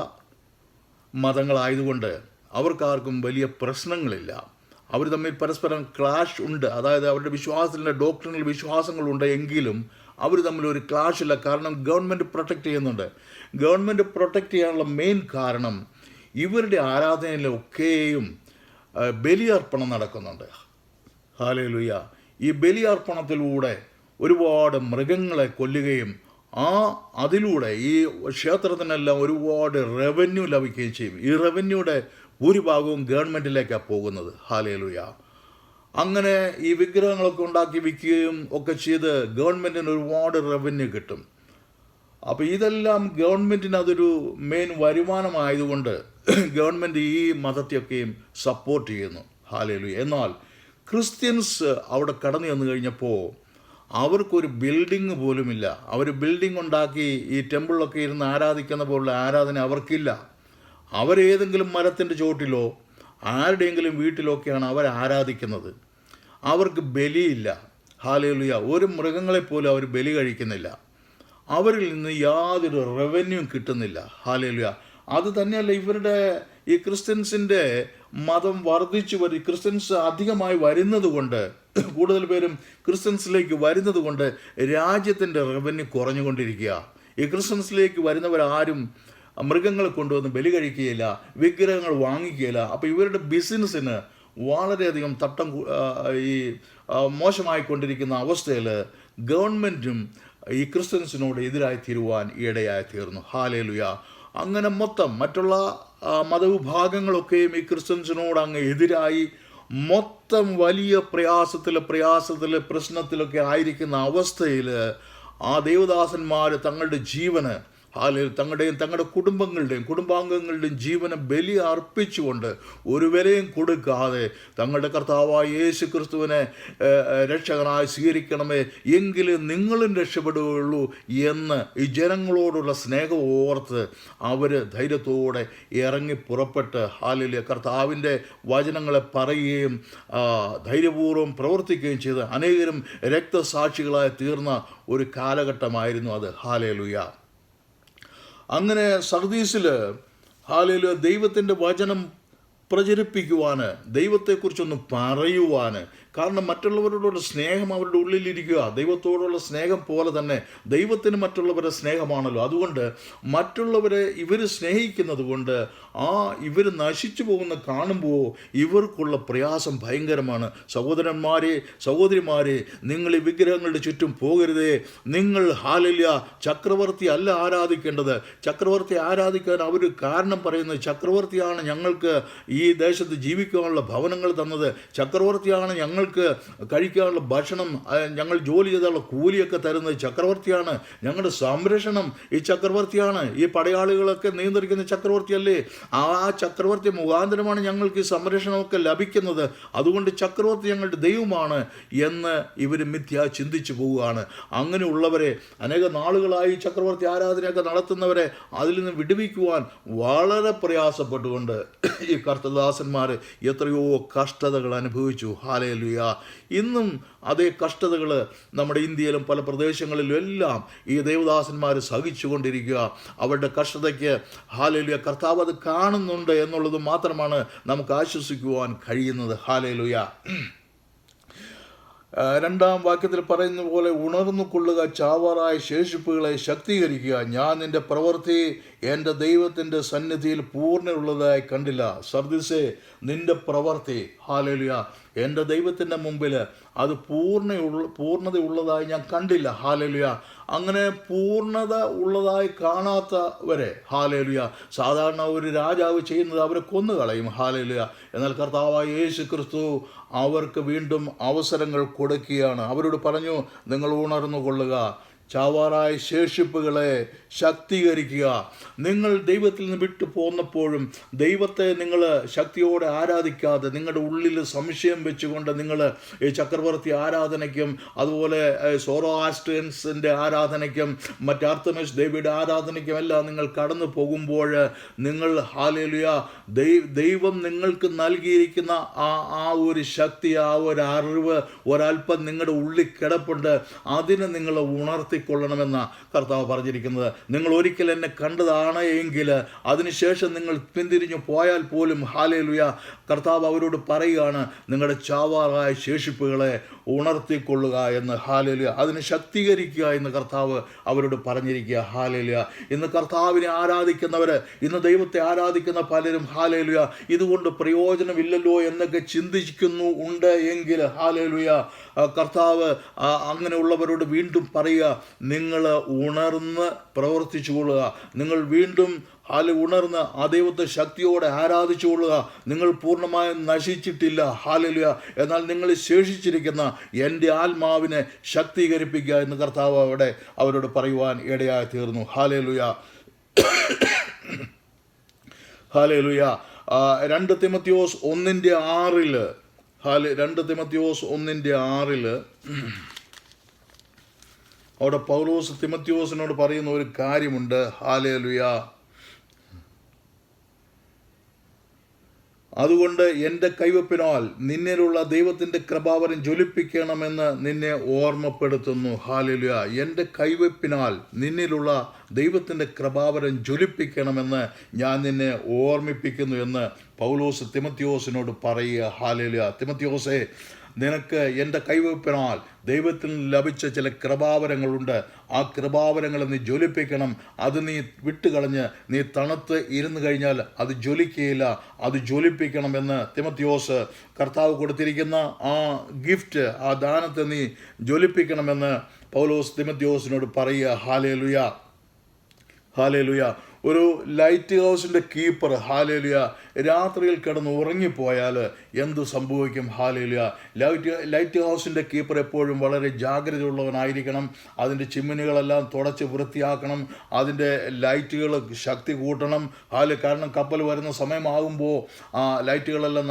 മതങ്ങളായതുകൊണ്ട് അവർക്കാർക്കും വലിയ പ്രശ്നങ്ങളില്ല. അവർ തമ്മിൽ പരസ്പരം ക്ലാഷ് ഉണ്ട്. അതായത് അവരുടെ വിശ്വാസത്തിൻ്റെ ഡോക്ടറിനൽ വിശ്വാസങ്ങളുണ്ട് എങ്കിലും അവർ തമ്മിൽ ഒരു ക്ലാഷ് ഇല്ല. കാരണം ഗവൺമെൻറ് പ്രൊട്ടക്റ്റ് ചെയ്യുന്നുണ്ട്. ഗവൺമെൻറ് പ്രൊട്ടക്റ്റ് ചെയ്യാനുള്ള മെയിൻ കാരണം ഇവരുടെ ആരാധനയിലൊക്കെയും ബലിയർപ്പണം നടക്കുന്നുണ്ട്. ഹാലേലുയ. ഈ ബലിയർപ്പണത്തിലൂടെ ഒരുപാട് മൃഗങ്ങളെ കൊല്ലുകയും അതിലൂടെ ഈ ക്ഷേത്രത്തിനെല്ലാം ഒരുപാട് റവന്യൂ ലഭിക്കുകയും ചെയ്യും. ഈ റവന്യൂയുടെ ഭൂരിഭാഗവും ഗവൺമെൻറ്റിലേക്കാണ് പോകുന്നത്. ഹാലേലുയ. അങ്ങനെ ഈ വിഗ്രഹങ്ങളൊക്കെ ഉണ്ടാക്കി വിൽക്കുകയും ഒക്കെ ചെയ്ത് ഗവൺമെൻറ്റിന് ഒരുപാട് റവന്യൂ കിട്ടും. അപ്പോൾ ഇതെല്ലാം ഗവൺമെൻറ്റിന് അതൊരു മെയിൻ വരുമാനമായതുകൊണ്ട് ഗവൺമെൻറ് ഈ മതത്തെയൊക്കെയും സപ്പോർട്ട് ചെയ്യുന്നു. ഹാലേലുയ. എന്നാൽ ക്രിസ്ത്യൻസ് അവിടെ കടന്നു ചെന്ന് കഴിഞ്ഞപ്പോൾ അവർക്കൊരു ബിൽഡിങ് പോലുമില്ല. അവർ ബിൽഡിംഗ് ഉണ്ടാക്കി ഈ ടെമ്പിളിലൊക്കെ ഇരുന്ന് ആരാധിക്കുന്ന പോലുള്ള ആരാധന അവർക്കില്ല. അവരേതെങ്കിലും മരത്തിൻ്റെ ചോട്ടിലോ ആരുടെയെങ്കിലും വീട്ടിലൊക്കെയാണ് അവർ ആരാധിക്കുന്നത്. അവർക്ക് ബലിയില്ല. ഹാലേലുയ. ഒരു മൃഗങ്ങളെപ്പോലും അവർ ബലി കഴിക്കുന്നില്ല. അവരിൽ നിന്ന് യാതൊരു റവന്യൂ കിട്ടുന്നില്ല. ഹാലേലുയ. അത് തന്നെയല്ല, ഇവരുടെ ഈ ക്രിസ്ത്യൻസിൻ്റെ മതം ക്രിസ്ത്യൻസ് അധികമായി വരുന്നത് കൊണ്ട്, കൂടുതൽ പേരും ക്രിസ്ത്യൻസിലേക്ക് വരുന്നത് കൊണ്ട് രാജ്യത്തിൻ്റെ റവന്യൂ കുറഞ്ഞുകൊണ്ടിരിക്കുക. ഈ ക്രിസ്ത്യൻസിലേക്ക് വരുന്നവരാരും മൃഗങ്ങളെ കൊണ്ടുവന്ന് ബലി കഴിക്കുകയില്ല, വിഗ്രഹങ്ങൾ വാങ്ങിക്കുകയില്ല. അപ്പോൾ ഇവരുടെ ബിസിനസ്സിന് വളരെയധികം മോശമായിക്കൊണ്ടിരിക്കുന്ന അവസ്ഥയിൽ ഗവൺമെൻറ്റും ഈ ക്രിസ്ത്യൻസിനോട് എതിരായി തീരുവാൻ ഇടയായി തീർന്നു. ഹാലേലുയ. അങ്ങനെ മൊത്തം മറ്റുള്ള മതവിഭാഗങ്ങളൊക്കെയും ഈ ക്രിസ്ത്യൻസിനോട് അങ്ങ് എതിരായി മൊത്തം വലിയ പ്രശ്നത്തിലൊക്കെ ആയിരിക്കുന്ന അവസ്ഥയിൽ ആ ദേവദാസന്മാർ തങ്ങളുടെ ജീവന് തങ്ങളുടെ കുടുംബാംഗങ്ങളുടെയും ജീവനെ ബലി അർപ്പിച്ചുകൊണ്ട് ഒരു വിലയും കൊടുക്കാതെ തങ്ങളുടെ കർത്താവായ യേശു ക്രിസ്തുവിനെ രക്ഷകനായി സ്വീകരിക്കണമേ, എങ്കിലും നിങ്ങളും രക്ഷപ്പെടുകയുള്ളൂ എന്ന് ഈ ജനങ്ങളോടുള്ള സ്നേഹം ഓർത്ത് അവർ ധൈര്യത്തോടെ ഇറങ്ങി പുറപ്പെട്ട് കർത്താവിൻ്റെ വചനങ്ങളെ പറയുകയും ധൈര്യപൂർവ്വം പ്രവർത്തിക്കുകയും ചെയ്ത് അനേകരും രക്തസാക്ഷികളായി തീർന്ന ഒരു കാലഘട്ടമായിരുന്നു അത്. ഹാലേലുയ. അങ്ങനെ സർദീസിൽ ഹാലേലുയ ദൈവത്തിൻ്റെ വചനം പ്രചരിപ്പിക്കുവാൻ, ദൈവത്തെക്കുറിച്ചൊന്ന് പറയുവാൻ, കാരണം മറ്റുള്ളവരോടുള്ള സ്നേഹം അവരുടെ ഉള്ളിലിരിക്കുക. ദൈവത്തോടുള്ള സ്നേഹം പോലെ തന്നെ ദൈവത്തിന് മറ്റുള്ളവരുടെ സ്നേഹമാണല്ലോ. അതുകൊണ്ട് മറ്റുള്ളവരെ ഇവർ സ്നേഹിക്കുന്നത് കൊണ്ട് ഇവർ നശിച്ചു പോകുന്ന കാണുമ്പോൾ ഇവർക്കുള്ള പ്രയാസം ഭയങ്കരമാണ്. സഹോദരിമാരെ, നിങ്ങൾ ഈ വിഗ്രഹങ്ങളുടെ ചുറ്റും പോകരുതേ. നിങ്ങൾ ഹാലേലുയ ചക്രവർത്തി അല്ല ആരാധിക്കേണ്ടത്. ചക്രവർത്തി ആരാധിക്കാൻ അവർ കാരണം പറയുന്നത്, ചക്രവർത്തിയാണ് ഞങ്ങൾക്ക് ഈ ദേശത്ത് ജീവിക്കാനുള്ള ഭവനങ്ങൾ തന്നത്, ചക്രവർത്തിയാണ് ഞങ്ങൾക്ക് കഴിക്കാനുള്ള ഭക്ഷണം, ഞങ്ങൾ ജോലി ചെയ്താലുള്ള കൂലിയൊക്കെ തരുന്നത് ചക്രവർത്തിയാണ്, ഞങ്ങളുടെ സംരക്ഷണം ഈ ചക്രവർത്തിയാണ്, ഈ പടയാളികളൊക്കെ നിയന്ത്രിക്കുന്ന ചക്രവർത്തിയല്ലേ, ആ ചക്രവർത്തി മുഖാന്തരമാണ് ഞങ്ങൾക്ക് ഈ സംരക്ഷണമൊക്കെ ലഭിക്കുന്നത്, അതുകൊണ്ട് ചക്രവർത്തി ഞങ്ങളുടെ ദൈവമാണ് എന്ന് ഇവർ ചിന്തിച്ചു പോവുകയാണ്. അങ്ങനെയുള്ളവരെ, അനേക നാളുകളായി ചക്രവർത്തി ആരാധനയൊക്കെ നടത്തുന്നവരെ അതിൽ നിന്ന് വിടുവിക്കുവാൻ വളരെ പ്രയാസപ്പെട്ടുകൊണ്ട് ഈ കർത്തദാസന്മാർ എത്രയോ കഷ്ടതകൾ അനുഭവിച്ചു. ഹാലേലുയ. ഇന്നും അതേ കഷ്ടതകൾ നമ്മുടെ ഇന്ത്യയിലും പല പ്രദേശങ്ങളിലും എല്ലാം ഈ ദേവദാസന്മാർ സഹിച്ചുകൊണ്ടിരിക്കുക. അവരുടെ കഷ്ടതയ്ക്ക് ഹാലേലുയ കർത്താവ് അത് കാണുന്നുണ്ട് എന്നുള്ളത് മാത്രമാണ് നമുക്ക് ആശ്വസിക്കുവാൻ കഴിയുന്നത്. ഹാലേലുയ. രണ്ടാം വാക്യത്തിൽ പറയുന്ന പോലെ ഉണർന്നു കൊള്ളുക, ചാവാറായ ശേഷിപ്പുകളെ ശക്തീകരിക്കുക. ഞാൻ നിന്റെ പ്രവൃത്തി എൻ്റെ ദൈവത്തിൻ്റെ സന്നിധിയിൽ പൂർണ്ണയുള്ളതായി കണ്ടില്ല. സർദിസേ, നിന്റെ പ്രവൃത്തി ഹല്ലേലൂയ എൻ്റെ ദൈവത്തിൻ്റെ മുമ്പിൽ അത് പൂർണ്ണതയുള്ളതായി ഞാൻ കണ്ടില്ല. ഹല്ലേലൂയ. അങ്ങനെ പൂർണ്ണത ഉള്ളതായി കാണാത്തവരെ ഹല്ലേലൂയ സാധാരണ ഒരു രാജാവ് ചെയ്യുന്നത് അവരെ കൊന്നുകളയും. ഹല്ലേലൂയ. എന്നാൽ കർത്താവായ യേശു ക്രിസ്തു അവർക്ക് വീണ്ടും അവസരങ്ങൾ കൊടുക്കുകയാണ്. അവരോട് പറഞ്ഞു, നിങ്ങൾ ഉണർന്നു കൊള്ളുക, ചാവാറായ ശേഷിപ്പുകളെ ശക്തീകരിക്കുക. നിങ്ങൾ ദൈവത്തിൽ നിന്ന് വിട്ടു പോന്നപ്പോഴും ദൈവത്തെ നിങ്ങൾ ശക്തിയോടെ ആരാധിക്കാതെ നിങ്ങളുടെ ഉള്ളിൽ സംശയം വെച്ചുകൊണ്ട് നിങ്ങൾ ഈ ചക്രവർത്തി ആരാധനയ്ക്കും അതുപോലെ സോറോആസ്ട്രിയൻസിൻ്റെ ആരാധനയ്ക്കും ആർത്തമിസ് ദേവിയുടെ ആരാധനയ്ക്കും എല്ലാം നിങ്ങൾ കടന്നു പോകുമ്പോൾ നിങ്ങൾ ഹല്ലേലൂയ ദൈവം നിങ്ങൾക്ക് നൽകിയിരിക്കുന്ന ആ ഒരു ശക്തി, ആ ഒരു അറിവ് ഒരല്പം നിങ്ങളുടെ ഉള്ളിൽ കിടപ്പുണ്ട്. അതിനെ നിങ്ങൾ ഉണർത്തിക്കൊള്ളണമെന്ന കർത്താവ് പറഞ്ഞിരിക്കുന്നത്. നിങ്ങൾ ഒരിക്കൽ എന്നെ കണ്ടതാണ് എങ്കിൽ അതിനുശേഷം നിങ്ങൾ പിന്തിരിഞ്ഞു പോയാൽ പോലും ഹല്ലേലൂയ കർത്താവ് അവരോട് പറയുകയാണ്, നിങ്ങളുടെ ചാവാറായ ശേഷിപ്പുകളെ ഉണർത്തിക്കൊള്ളുക എന്ന്. ഹല്ലേലൂയ. അതിനെ ശക്തീകരിക്കുക എന്ന് കർത്താവ് അവരോട് പറഞ്ഞിരിക്കുക. ഹല്ലേലൂയ. ഇന്ന് കർത്താവിനെ ആരാധിക്കുന്നവർ, ഇന്ന് ദൈവത്തെ ആരാധിക്കുന്ന പലരും ഹല്ലേലൂയ ഇതുകൊണ്ട് പ്രയോജനമില്ലല്ലോ എന്നൊക്കെ ചിന്തിക്കുന്നു ഉണ്ട് എങ്കിൽ ഹല്ലേലൂയ കർത്താവ് അങ്ങനെയുള്ളവരോട് വീണ്ടും പറയുക, നിങ്ങൾ ഉണർന്ന് പ്രവർത്തിച്ചു കൊള്ളുക. നിങ്ങൾ വീണ്ടും ഉണർന്ന് ആ ദൈവത്തെ ശക്തിയോടെ ആരാധിച്ചു കൊള്ളുക. നിങ്ങൾ പൂർണ്ണമായും നശിച്ചിട്ടില്ല. ഹല്ലേലൂയ. എന്നാൽ നിങ്ങൾ ശേഷിച്ചിരിക്കുന്ന എൻ്റെ ആത്മാവിനെ ശക്തീകരിപ്പിക്കുക എന്ന് കർത്താവ് അവരോട് പറയുവാൻ ഇടയായി തീർന്നു. ഹല്ലേലൂയ. ഹല്ലേലൂയ. 2 തിമോത്തിയോസ് 1:6 2 തിമോത്തിയോസ് 1:6 അവിടെ പൗലോസ് തിമോത്തിയോസിനോട് പറയുന്ന ഒരു കാര്യമുണ്ട്. ഹല്ലേലൂയ. അതുകൊണ്ട് എൻ്റെ കൈവപ്പിനാൽ നിന്നിലുള്ള ദൈവത്തിൻ്റെ കൃപാവരം ജ്വലിപ്പിക്കണമെന്ന് നിന്നെ ഓർമ്മപ്പെടുത്തുന്നു. ഹല്ലേലൂയ. എൻ്റെ കൈവപ്പിനാൽ നിന്നിലുള്ള ദൈവത്തിൻ്റെ കൃപാവരം ജ്വലിപ്പിക്കണമെന്ന് ഞാൻ നിന്നെ ഓർമ്മിപ്പിക്കുന്നു എന്ന് പൗലോസ് തിമോത്തിയോസിനോട് പറയുക. ഹല്ലേലൂയ. തിമോത്തിയോസേ, നിനക്ക് എൻ്റെ കൈവപ്പിനാൽ ദൈവത്തിൽ ലഭിച്ച ചില കൃപാവരങ്ങളുണ്ട്. ആ കൃപാവരങ്ങൾ നീ ജ്വലിപ്പിക്കണം. അത് നീ വിട്ടുകളഞ്ഞ് നീ തണുത്ത് ഇരുന്ന് കഴിഞ്ഞാൽ അത് ജ്വലിക്കുകയില്ല. അത് ജ്വലിപ്പിക്കണമെന്ന് തിമോത്തിയോസ് കർത്താവ് കൊടുത്തിരിക്കുന്ന ആ ഗിഫ്റ്റ്, ആ ദാനത്തെ നീ ജ്വലിപ്പിക്കണമെന്ന് പൗലോസ് തിമോത്തിയോസിനോട് പറയുക. ഹല്ലേലൂയ. ഹല്ലേലൂയ. ഒരു ലൈറ്റ് ഹൗസിൻ്റെ കീപ്പർ ഹല്ലേലൂയ രാത്രിയിൽ കിടന്ന് ഉറങ്ങിപ്പോയാൽ എന്തു സംഭവിക്കും? ഹല്ലേലൂയ. ലൈറ്റ് ഹൗസിൻ്റെ കീപ്പർ എപ്പോഴും വളരെ ജാഗ്രതയുള്ളവനായിരിക്കണം. അതിൻ്റെ ചിമ്മിനികളെല്ലാം തുടച്ച് വൃത്തിയാക്കണം. അതിൻ്റെ ലൈറ്റുകൾ ശക്തി കൂട്ടണം. കാരണം കപ്പൽ വരുന്ന സമയമാകുമ്പോൾ ആ ലൈറ്റുകളെല്ലാം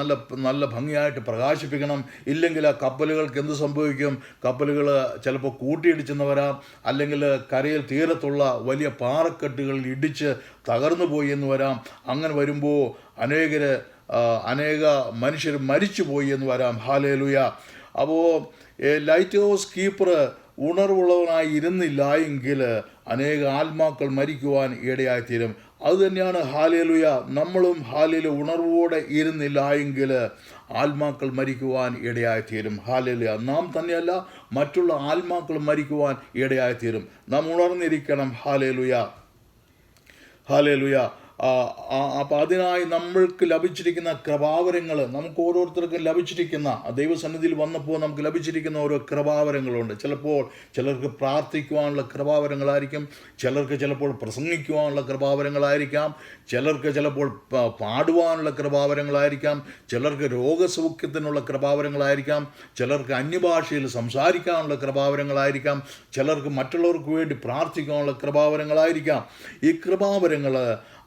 നല്ല ഭംഗിയായിട്ട് പ്രകാശിപ്പിക്കണം. ഇല്ലെങ്കിൽ ആ കപ്പലുകൾക്ക് എന്ത് സംഭവിക്കും? കപ്പലുകൾ ചിലപ്പോൾ കൂട്ടിയിടിച്ചെന്ന് വരാം, അല്ലെങ്കിൽ കരയിൽ തീരത്തുള്ള വലിയ പാറക്കെട്ടുകളിൽ ഇടിച്ച് തകർന്നു പോയി എന്ന് വരാം. അങ്ങനെ വരുമ്പോൾ അനേക മനുഷ്യർ മരിച്ചു പോയി എന്ന് വരാം. ഹല്ലേലൂയ. അപ്പോൾ ലൈറ്റ് ഹൗസ് കീപ്പർ ഉണർവുള്ളവനായി ഇരുന്നില്ല എങ്കിൽ അനേക ആത്മാക്കൾ മരിക്കുവാൻ ഇടയായിത്തീരും. അതുതന്നെയാണ് ഹല്ലേലൂയ. നമ്മളും ഹല്ലേലൂയ ഉണർവോടെ ഇരുന്നില്ല എങ്കിൽ ആത്മാക്കൾ മരിക്കുവാൻ ഇടയായിത്തീരും. ഹല്ലേലൂയ. നാം തന്നെയല്ല, മറ്റുള്ള ആത്മാക്കൾ മരിക്കുവാൻ ഇടയായിത്തീരും. നാം ഉണർന്നിരിക്കണം. ഹല്ലേലൂയ. ഹല്ലേലൂയ. അപ്പോൾ അതിനായി നമ്മൾക്ക് ലഭിച്ചിരിക്കുന്ന കൃപാവരങ്ങൾ, നമുക്ക് ഓരോരുത്തർക്കും ലഭിച്ചിരിക്കുന്ന ദൈവസന്നിധിയിൽ വന്നപ്പോൾ നമുക്ക് ലഭിച്ചിരിക്കുന്ന ഓരോ കൃപാവരങ്ങളുണ്ട്. ചിലർക്ക് പ്രാർത്ഥിക്കുവാനുള്ള കൃപാവരങ്ങളായിരിക്കും, ചിലർക്ക് ചിലപ്പോൾ പ്രസംഗിക്കുവാനുള്ള കൃപാവരങ്ങളായിരിക്കാം, ചിലർക്ക് ചിലപ്പോൾ പാടുവാനുള്ള കൃപാവരങ്ങളായിരിക്കാം, ചിലർക്ക് രോഗസൗഖ്യത്തിനുള്ള കൃപാവരങ്ങളായിരിക്കാം, ചിലർക്ക് അന്യഭാഷയിൽ സംസാരിക്കാനുള്ള കൃപാവരങ്ങളായിരിക്കാം, ചിലർക്ക് മറ്റുള്ളവർക്ക് വേണ്ടി പ്രാർത്ഥിക്കാനുള്ള കൃപാവരങ്ങളായിരിക്കാം. ഈ കൃപാവരങ്ങൾ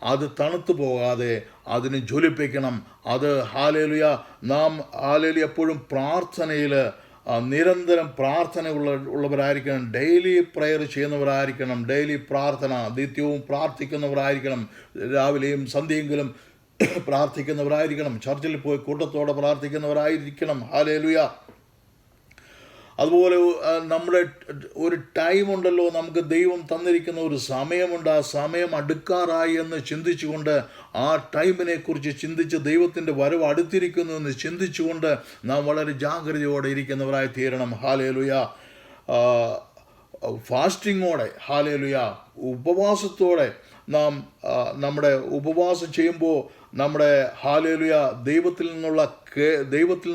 അത് തണുത്തു പോകാതെ അതിന് ജ്വലിപ്പിക്കണം. അത് ഹല്ലേലൂയ. നാം ഹല്ലേലൂയ എപ്പോഴും പ്രാർത്ഥനയിൽ നിരന്തരം ഉള്ളവരായിരിക്കണം. ഡെയിലി പ്രെയർ ചെയ്യുന്നവരായിരിക്കണം. ഡെയിലി പ്രാർത്ഥന നിത്യവും പ്രാർത്ഥിക്കുന്നവരായിരിക്കണം. രാവിലെയും സന്ധ്യയെങ്കിലും പ്രാർത്ഥിക്കുന്നവരായിരിക്കണം. ചർച്ചിൽ പോയി കൂട്ടത്തോടെ പ്രാർത്ഥിക്കുന്നവരായിരിക്കണം. ഹല്ലേലൂയ. അതുപോലെ നമ്മുടെ ഒരു ടൈമുണ്ടല്ലോ, നമുക്ക് ദൈവം തന്നിരിക്കുന്ന ഒരു സമയമുണ്ട്. ആ സമയം അടുക്കാറായി എന്ന് ചിന്തിച്ചുകൊണ്ട്, ആ ടൈമിനെ കുറിച്ച് ചിന്തിച്ച്, ദൈവത്തിൻ്റെ വരവ് അടുത്തിരിക്കുന്നു എന്ന് ചിന്തിച്ചുകൊണ്ട് നാം വളരെ ജാഗ്രതയോടെ ഇരിക്കുന്നവരായി തീരണം. ഹല്ലേലൂയ. ഫാസ്റ്റിങ്ങോടെ, ഹല്ലേലൂയ, ഉപവാസത്തോടെ നാം നമ്മുടെ ഉപവാസം ചെയ്യുമ്പോൾ നമ്മുടെ ഹല്ലേലൂയ ദൈവത്തിൽ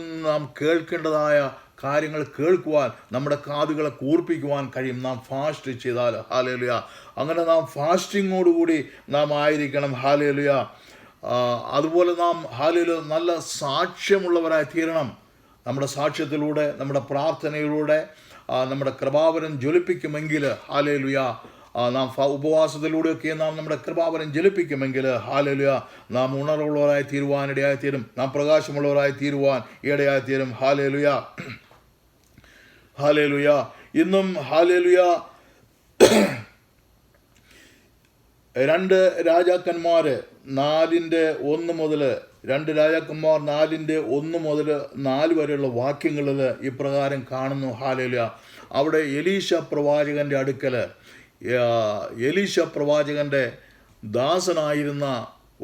നിന്ന് നാം കേൾക്കേണ്ടതായ കാര്യങ്ങൾ കേൾക്കുവാൻ, നമ്മുടെ കാതുകളെ കൂർപ്പിക്കുവാൻ കഴിയും നാം ഫാസ്റ്റ് ചെയ്താൽ. ഹല്ലേലൂയ. അങ്ങനെ നാം ഫാസ്റ്റിങ്ങോടുകൂടി നാം ആയിരിക്കണം. ഹല്ലേലൂയ. അതുപോലെ നാം ഹല്ലേലൂയ നല്ല സാക്ഷ്യമുള്ളവരായി തീരണം. നമ്മുടെ സാക്ഷ്യത്തിലൂടെ, നമ്മുടെ പ്രാർത്ഥനയിലൂടെ നമ്മുടെ കൃപാവരം ജ്വലിപ്പിക്കുമെങ്കിൽ, ഹല്ലേലൂയ, നാം ഉപവാസത്തിലൂടെയൊക്കെ നാം നമ്മുടെ കൃപാവരം ജ്വലിപ്പിക്കുമെങ്കിൽ, ഹല്ലേലൂയ, നാം ഉണർവുള്ളവരായി തീരുവാൻ ഇടയായിത്തീരും. നാം പ്രകാശമുള്ളവരായി തീരുവാൻ ഇടയായിത്തീരും. ഹല്ലേലൂയ. ഹല്ലേലൂയ. ഇന്നും ഹല്ലേലൂയ 2 രാജാക്കന്മാർ 4:1 മുതൽ 2 രാജാക്കന്മാർ 4:1 മുതൽ 4 വരെയുള്ള വാക്യങ്ങളിൽ ഇപ്രകാരം കാണുന്നു. ഹല്ലേലൂയ. അവിടെ എലീശ പ്രവാചകൻ്റെ അടുക്കൽ എലീശ പ്രവാചകൻ്റെ ദാസനായിരുന്ന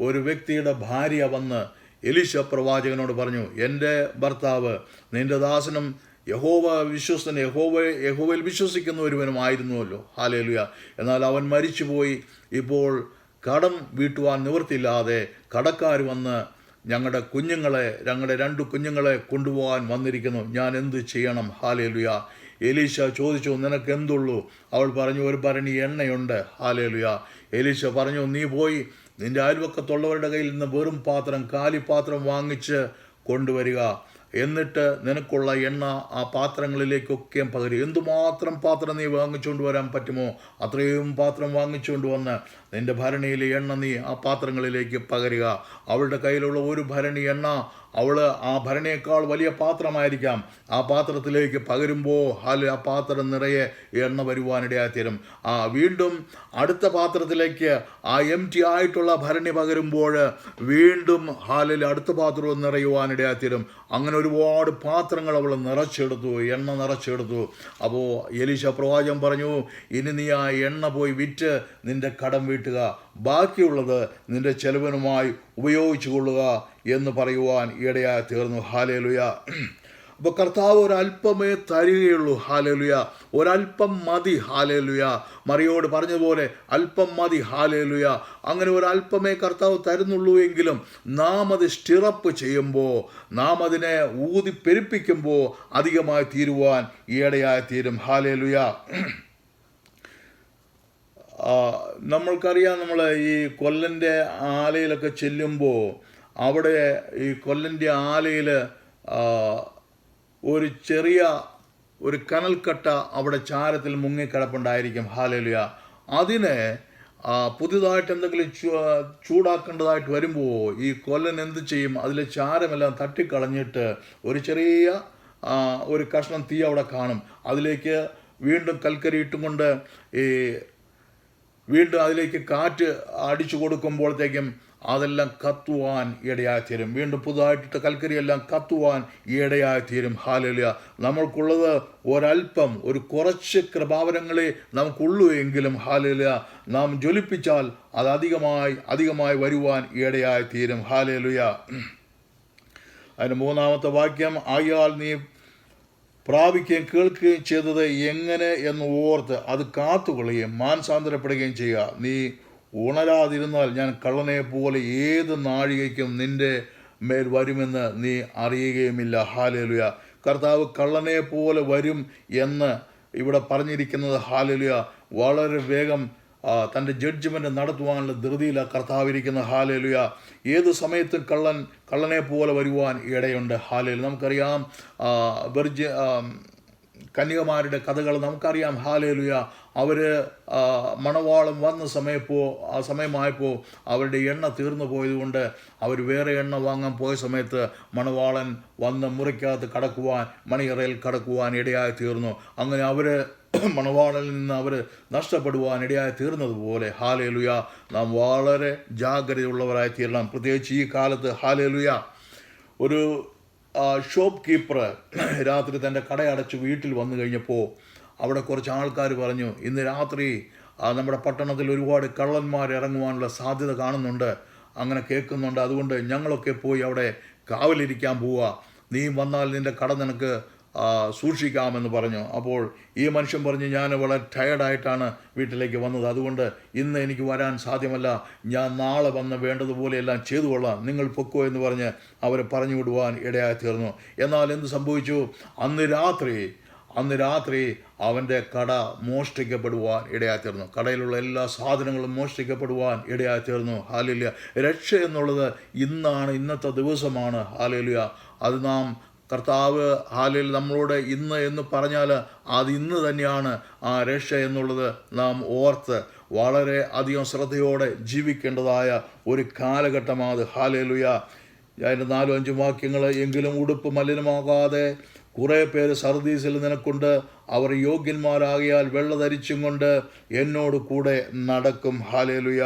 ഒരു വ്യക്തിയുടെ ഭാര്യ വന്ന് എലീശ പ്രവാചകനോട് പറഞ്ഞു, എൻ്റെ ഭർത്താവ് നിൻ്റെ ദാസനും യഹോവയിൽ വിശ്വസിക്കുന്ന ഒരുവനുമായിരുന്നുവല്ലോ. ഹല്ലേലൂയ. എന്നാൽ അവൻ മരിച്ചുപോയി. ഇപ്പോൾ കടം വീട്ടുവാൻ നിവൃത്തിയില്ലാതെ കടക്കാർ വന്ന് ഞങ്ങളുടെ 2 കുഞ്ഞുങ്ങളെ കൊണ്ടുപോകാൻ വന്നിരിക്കുന്നു. ഞാൻ എന്ത് ചെയ്യണം? ഹല്ലേലൂയ. എലീശ ചോദിച്ചു, നിനക്ക് എന്തുള്ളൂ? അവൾ പറഞ്ഞു, ഒരു ഭരണി എണ്ണയുണ്ട്. ഹല്ലേലൂയ. എലീശ പറഞ്ഞു, നീ പോയി നിൻ്റെ അയൽവക്കത്തുള്ളവരുടെ കയ്യിൽ നിന്ന് വെറും കാലിപ്പാത്രം വാങ്ങിച്ച് കൊണ്ടുവരിക. എന്നിട്ട് നിനക്കുള്ള എണ്ണ ആ പാത്രങ്ങളിലേക്കൊക്കെ പകരുക. എന്തുമാത്രം പാത്രം നീ വാങ്ങിച്ചുകൊണ്ട് വരാൻ പറ്റുമോ അത്രയും പാത്രം വാങ്ങിച്ചുകൊണ്ട് വന്ന് നിൻ്റെ ഭരണിയിലെ എണ്ണ നീ ആ പാത്രങ്ങളിലേക്ക് പകരുക. അവളുടെ കയ്യിലുള്ള ഒരു ഭരണി എണ്ണ അവൾ ആ ഭരണിയേക്കാൾ വലിയ പാത്രമായിരിക്കാം. ആ പാത്രത്തിലേക്ക് പകരുമ്പോൾ ആ പാത്രം നിറയെ എണ്ണ വരുവാനിടയായിത്തീരും. വീണ്ടും അടുത്ത പാത്രത്തിലേക്ക് ആ എംറ്റി ആയിട്ടുള്ള ഭരണി പകരുമ്പോൾ വീണ്ടും അടുത്ത പാത്രവും നിറയുവാനിടയായിത്തീരും. അങ്ങനെ ഒരുപാട് പാത്രങ്ങൾ അവൾ എണ്ണ നിറച്ചെടുത്തു. അപ്പോൾ എലീശ പ്രവാചകൻ പറഞ്ഞു, ഇനി നീ ആ എണ്ണ പോയി വിറ്റ് നിൻ്റെ കടം വീട്ടുക, ബാക്കിയുള്ളത് നിൻ്റെ ചെലവിനുമായി ഉപയോഗിച്ചു കൊള്ളുക എന്ന് പറയുവാൻ ഇടയായി തീർന്നു. ഹല്ലേലൂയ. അപ്പോൾ കർത്താവ് ഒരല്പമേ തരികയുള്ളൂ. ഹല്ലേലൂയ. ഒരല്പം മതി. ഹല്ലേലൂയ. മറിയോട് പറഞ്ഞതുപോലെ അല്പം മതി. ഹല്ലേലൂയ. അങ്ങനെ ഒരല്പമേ കർത്താവ് തരുന്നുള്ളൂ എങ്കിലും നാം അത് സ്റ്റിറപ്പ് ചെയ്യുമ്പോൾ, നാം അതിനെ ഊതി പെരുപ്പിക്കുമ്പോൾ അധികമായി തീരുവാൻ ഇടയായി തീരും. ഹല്ലേലൂയ. നമ്മൾക്കറിയാം, നമ്മൾ ഈ കൊല്ലൻ്റെ ആലയിലൊക്കെ ചെല്ലുമ്പോൾ അവിടെ ഈ കൊല്ലൻ്റെ ആലയിൽ ഒരു ചെറിയ കനൽക്കട്ട അവിടെ ചാരത്തിൽ മുങ്ങിക്കിടപ്പുണ്ടായിരിക്കും. ഹല്ലേലൂയ. അതിനെ പുതിയതായിട്ട് എന്തെങ്കിലും ചൂടാക്കേണ്ടതായിട്ട് വരുമ്പോൾ ഈ കൊല്ലൻ എന്ത് ചെയ്യും? അതിലെ ചാരമെല്ലാം തട്ടിക്കളഞ്ഞിട്ട് ഒരു ചെറിയ കഷ്ണം തീ അവിടെ കാണും. അതിലേക്ക് വീണ്ടും കൽക്കരി ഇട്ടും കൊണ്ട് വീണ്ടും അതിലേക്ക് കാറ്റ് അടിച്ചു കൊടുക്കുമ്പോഴത്തേക്കും അതെല്ലാം കത്തുവാൻ ഇടയായിത്തീരും. വീണ്ടും പുതുതായിട്ടിട്ട് കൽക്കരിയെല്ലാം കത്തുവാൻ ഇടയായിത്തീരും. ഹല്ലേലൂയ. നമ്മൾക്കുള്ളത് ഒരല്പം, കുറച്ച് കൃപാവരങ്ങളെ നമുക്കുള്ളൂ എങ്കിലും ഹല്ലേലൂയ നാം ജ്വലിപ്പിച്ചാൽ അത് അധികമായി വരുവാൻ ഇടയായിത്തീരും. ഹല്ലേലൂയ. അതിന് 3-ാമത്തെ വാക്യം, ആയാൽ നീ പ്രാപിക്കുകയും കേൾക്കുകയും ചെയ്തത് എങ്ങനെ എന്ന് ഓർത്ത് അത് കാത്തുകൊള്ളുകയും മാനസാന്തരപ്പെടുകയും ചെയ്യുക. നീ ഉണരാതിരുന്നാൽ ഞാൻ കള്ളനെ പോലെ ഏത് നാഴികയ്ക്കും നിന്റെ മേൽ വരുമെന്ന് നീ അറിയുകയുമില്ല. ഹല്ലേലൂയ. കർത്താവ് കള്ളനെ പോലെ വരും എന്ന് ഇവിടെ പറഞ്ഞിരിക്കുന്നത് ഹല്ലേലൂയ വളരെ വേഗം തൻ്റെ ജഡ്ജ്മെൻ്റ് നടത്തുവാനുള്ള ധൃതിയിലാണ് കർത്താവിരിക്കുന്ന. ഹല്ലേലൂയ. ഏത് സമയത്തും കള്ളനെ പോലെ വരുവാൻ ഇടയുണ്ട്. ഹല്ലേലൂയ. നമുക്കറിയാം കന്യകമാരുടെ കഥകൾ നമുക്കറിയാം. ഹല്ലേലൂയ. അവർ മണവാളം വന്ന സമയമായപ്പോൾ അവരുടെ എണ്ണ തീർന്നു പോയതുകൊണ്ട് അവർ വേറെ എണ്ണ വാങ്ങാൻ പോയ സമയത്ത് മണവാളൻ വന്ന് മുറിക്കകത്ത് കടക്കുവാൻ, മണിയറയിൽ കടക്കുവാൻ ഇടയായി തീർന്നു. അങ്ങനെ അവർ മണവാളനിൽ നിന്ന് അവർ നഷ്ടപ്പെടുവാൻ ഇടയായി തീർന്നതുപോലെ ഹല്ലേലൂയ നാം വളരെ ജാഗ്രതയുള്ളവരായി തീരണം. പ്രത്യേകിച്ച് ഈ കാലത്ത് ഹല്ലേലൂയ ഷോപ്പ് കീപ്പർ രാത്രി തൻ്റെ കടയടച്ച് വീട്ടിൽ വന്നു കഴിഞ്ഞപ്പോൾ അവിടെ കുറച്ച് ആൾക്കാർ പറഞ്ഞു, ഇന്ന് രാത്രി നമ്മുടെ പട്ടണത്തിൽ ഒരുപാട് കള്ളന്മാർ ഇറങ്ങുവാനുള്ള സാധ്യത കാണുന്നുണ്ട്, അങ്ങനെ കേൾക്കുന്നുണ്ട്. അതുകൊണ്ട് ഞങ്ങളൊക്കെ പോയി അവിടെ കാവലിരിക്കാൻ പോവുക, നീ വന്നാൽ നിൻ്റെ കട നിനക്ക് സൂക്ഷിക്കാമെന്ന് പറഞ്ഞു. അപ്പോൾ ഈ മനുഷ്യൻ പറഞ്ഞു, ഞാൻ വളരെ ടയർഡായിട്ടാണ് വീട്ടിലേക്ക് വന്നത്, അതുകൊണ്ട് ഇന്ന് എനിക്ക് വരാൻ സാധ്യമല്ല, ഞാൻ നാളെ വന്ന് വേണ്ടതുപോലെ എല്ലാം ചെയ്തു കൊള്ളാം, നിങ്ങൾ പൊക്കോ എന്ന് പറഞ്ഞ് അവരെ പറഞ്ഞു വിടുവാൻ ഇടയായി തീർന്നു. എന്നാൽ എന്ത് സംഭവിച്ചു? അന്ന് രാത്രി അവൻ്റെ കട മോഷ്ടിക്കപ്പെടുവാൻ ഇടയായിത്തീർന്നു. കടയിലുള്ള എല്ലാ സാധനങ്ങളും മോഷ്ടിക്കപ്പെടുവാൻ ഇടയായിത്തീർന്നു. ഹല്ലേലൂയ. രക്ഷ എന്നുള്ളത് ഇന്നത്തെ ദിവസമാണ്. ഹല്ലേലൂയ. അത് നാം കർത്താവ് ഹല്ലേലൂയ നമ്മളോട് ഇന്ന് എന്ന് പറഞ്ഞാൽ അത് ഇന്ന് തന്നെയാണ് ആ രക്ഷ എന്നുള്ളത് നാം ഓർത്ത് വളരെ അധികം ശ്രദ്ധയോടെ ജീവിക്കേണ്ടതായ ഒരു കാലഘട്ടമാണ്. ഹല്ലേലൂയ. അതിൻ്റെ 4-5 വാക്യങ്ങൾ, എങ്കിലും ഉടുപ്പ് മലിനമാകാതെ കുറേ പേര് സർദീസിൽ നിനക്കുണ്ട്, അവർ യോഗ്യന്മാരാകിയാൽ വെള്ള ധരിച്ചും കൊണ്ട് എന്നോട് കൂടെ നടക്കും. ഹല്ലേലൂയ.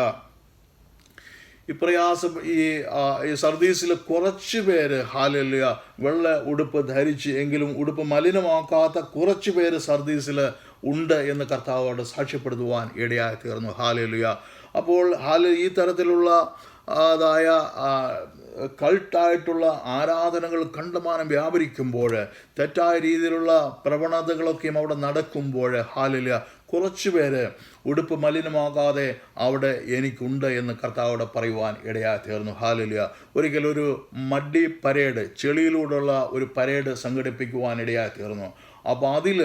ഈ സർദീസിൽ കുറച്ച് പേര് ഹല്ലേലൂയ വെള്ള ഉടുപ്പ് ധരിച്ച്, എങ്കിലും ഉടുപ്പ് മലിനമാക്കാത്ത കുറച്ച് പേര് സർദീസിൽ ഉണ്ട് എന്ന് കർത്താവോട് സാക്ഷ്യപ്പെടുത്തുവാൻ ഇടയായി തീർന്നു. ഹല്ലേലൂയ. അപ്പോൾ ഈ തരത്തിലുള്ള അതായ കൾട്ടായിട്ടുള്ള ആരാധനകൾ കണ്ടമാനം വ്യാപരിക്കുമ്പോൾ, തെറ്റായ രീതിയിലുള്ള പ്രവണതകളൊക്കെയും അവിടെ നടക്കുമ്പോൾ, ഹല്ലേലൂയ, കുറച്ച് പേര് ഉടുപ്പ് മലിനമാകാതെ അവിടെ എനിക്കുണ്ട് എന്ന് കർത്താവോട് പറയുവാൻ ഇടയായി തീർന്നു. ഹല്ലേലൂയ. ഒരിക്കൽ ഒരു മഡ്ഡി പരേഡ്, ചെളിയിലൂടെയുള്ള ഒരു പരേഡ് സംഘടിപ്പിക്കുവാൻ ഇടയായി തീർന്നു. അപ്പോൾ അതിൽ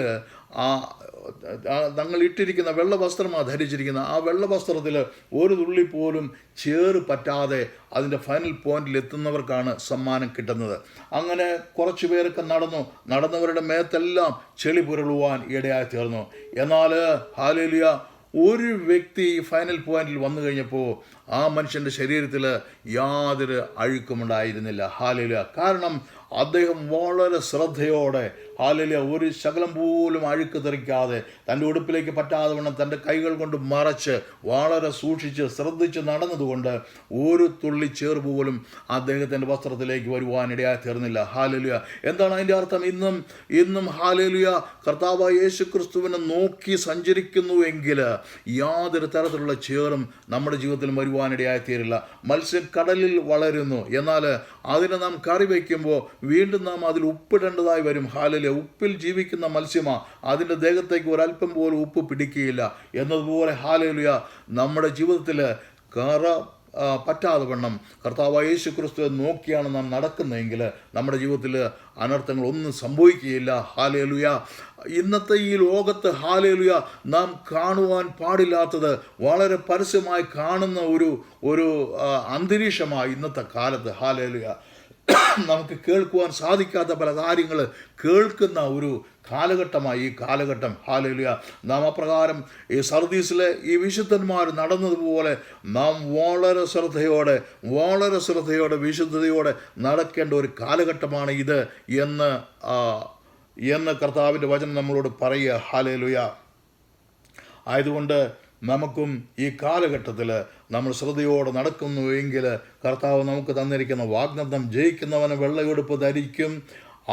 തങ്ങൾ ഇട്ടിരിക്കുന്ന വെള്ള വസ്ത്രമാണ് ധരിച്ചിരിക്കുന്ന. ആ വെള്ള വസ്ത്രത്തിൽ ഒരു തുള്ളി പോലും ചേറ് പറ്റാതെ അതിൻ്റെ ഫൈനൽ പോയിന്റിൽ എത്തുന്നവർക്കാണ് സമ്മാനം കിട്ടുന്നത്. അങ്ങനെ കുറച്ച് പേരൊക്കെ നടന്നവരുടെ മേത്തെല്ലാം ചെളി പുരളുവാൻ ഇടയായി തീർന്നു. എന്നാൽ ഹല്ലേലൂയ, ഒരു വ്യക്തി ഫൈനൽ പോയിന്റിൽ വന്നു കഴിഞ്ഞപ്പോൾ ആ മനുഷ്യൻ്റെ ശരീരത്തിൽ യാതൊരു അഴുക്കുമുണ്ടായിരുന്നില്ല. ഹല്ലേലൂയ. കാരണം അദ്ദേഹം വളരെ ശ്രദ്ധയോടെ ഹല്ലേലൂയ ഒരു ശകലം പോലും അഴുക്ക് തെറിക്കാതെ തൻ്റെ ഉടുപ്പിലേക്ക് പറ്റാതെ വണ്ണം തൻ്റെ കൈകൾ കൊണ്ട് മറച്ച് വളരെ സൂക്ഷിച്ച് ശ്രദ്ധിച്ച് നടന്നതുകൊണ്ട് ഒരു തുള്ളി ചേർപ്പ് പോലും അദ്ദേഹത്തിൻ്റെ വസ്ത്രത്തിലേക്ക് വരുവാനിടയായി തീർന്നില്ല. ഹല്ലേലൂയ. എന്താണ് അതിൻ്റെ അർത്ഥം? ഇന്നും ഹല്ലേലൂയ കർത്താവായ യേശു ക്രിസ്തുവിനെ നോക്കി സഞ്ചരിക്കുന്നുവെങ്കിൽ യാതൊരു തരത്തിലുള്ള ചേറും നമ്മുടെ ജീവിതത്തിൽ വരുവാനിടയായി തീരില്ല. മത്സ്യം കടലിൽ വളരുന്നു, എന്നാൽ അതിനെ നാം കറി വയ്ക്കുമ്പോൾ വീണ്ടും നാം അതിൽ ഉപ്പിടേണ്ടതായി വരും. ഹല്ലേലൂയ. ഉപ്പിൽ ജീവിക്കുന്ന മത്സ്യമാ, അതിൻ്റെ ദേഹത്തേക്ക് ഒരല്പം പോലും ഉപ്പ് പിടിക്കുകയില്ല എന്നതുപോലെ ഹല്ലേലൂയ നമ്മുടെ ജീവിതത്തിൽ കറ പറ്റാതെ വണ്ണം കർത്താവായ യേശു ക്രിസ്തുവെ നോക്കിയാണ് നാം നടക്കുന്നതെങ്കിൽ നമ്മുടെ ജീവിതത്തിൽ അനർത്ഥങ്ങളൊന്നും സംഭവിക്കുകയില്ല. ഹല്ലേലൂയ. ഇന്നത്തെ ഈ ലോകത്ത് ഹല്ലേലൂയ നാം കാണുവാൻ പാടില്ലാത്തത് വളരെ പരസ്യമായി കാണുന്ന ഒരു അന്തരീക്ഷമായി ഇന്നത്തെ കാലത്ത്. ഹല്ലേലൂയ. നമുക്ക് കേൾക്കുവാൻ സാധിക്കാത്ത പല കാര്യങ്ങൾ കേൾക്കുന്ന ഒരു കാലഘട്ടമായി ഈ കാലഘട്ടം. ഹല്ലേലൂയ. നാം അപ്രകാരം ഈ സർദീസിലെ ഈ വിശുദ്ധന്മാർ നടന്നതുപോലെ നാം വളരെ ശ്രദ്ധയോടെ വിശുദ്ധതയോടെ നടക്കേണ്ട ഒരു കാലഘട്ടമാണ് ഇത് എന്ന് കർത്താവിൻ്റെ വചനം നമ്മളോട് പറയുക. ഹല്ലേലൂയ. ആയതുകൊണ്ട് നമുക്കും ഈ കാലഘട്ടത്തിൽ നമ്മൾ ശ്രദ്ധയോടെ നടക്കുന്നുവെങ്കിൽ കർത്താവ് നമുക്ക് തന്നിരിക്കുന്ന വാഗ്ദത്തം, ജയിക്കുന്നവന് വെള്ളയുടുപ്പ് ധരിക്കും,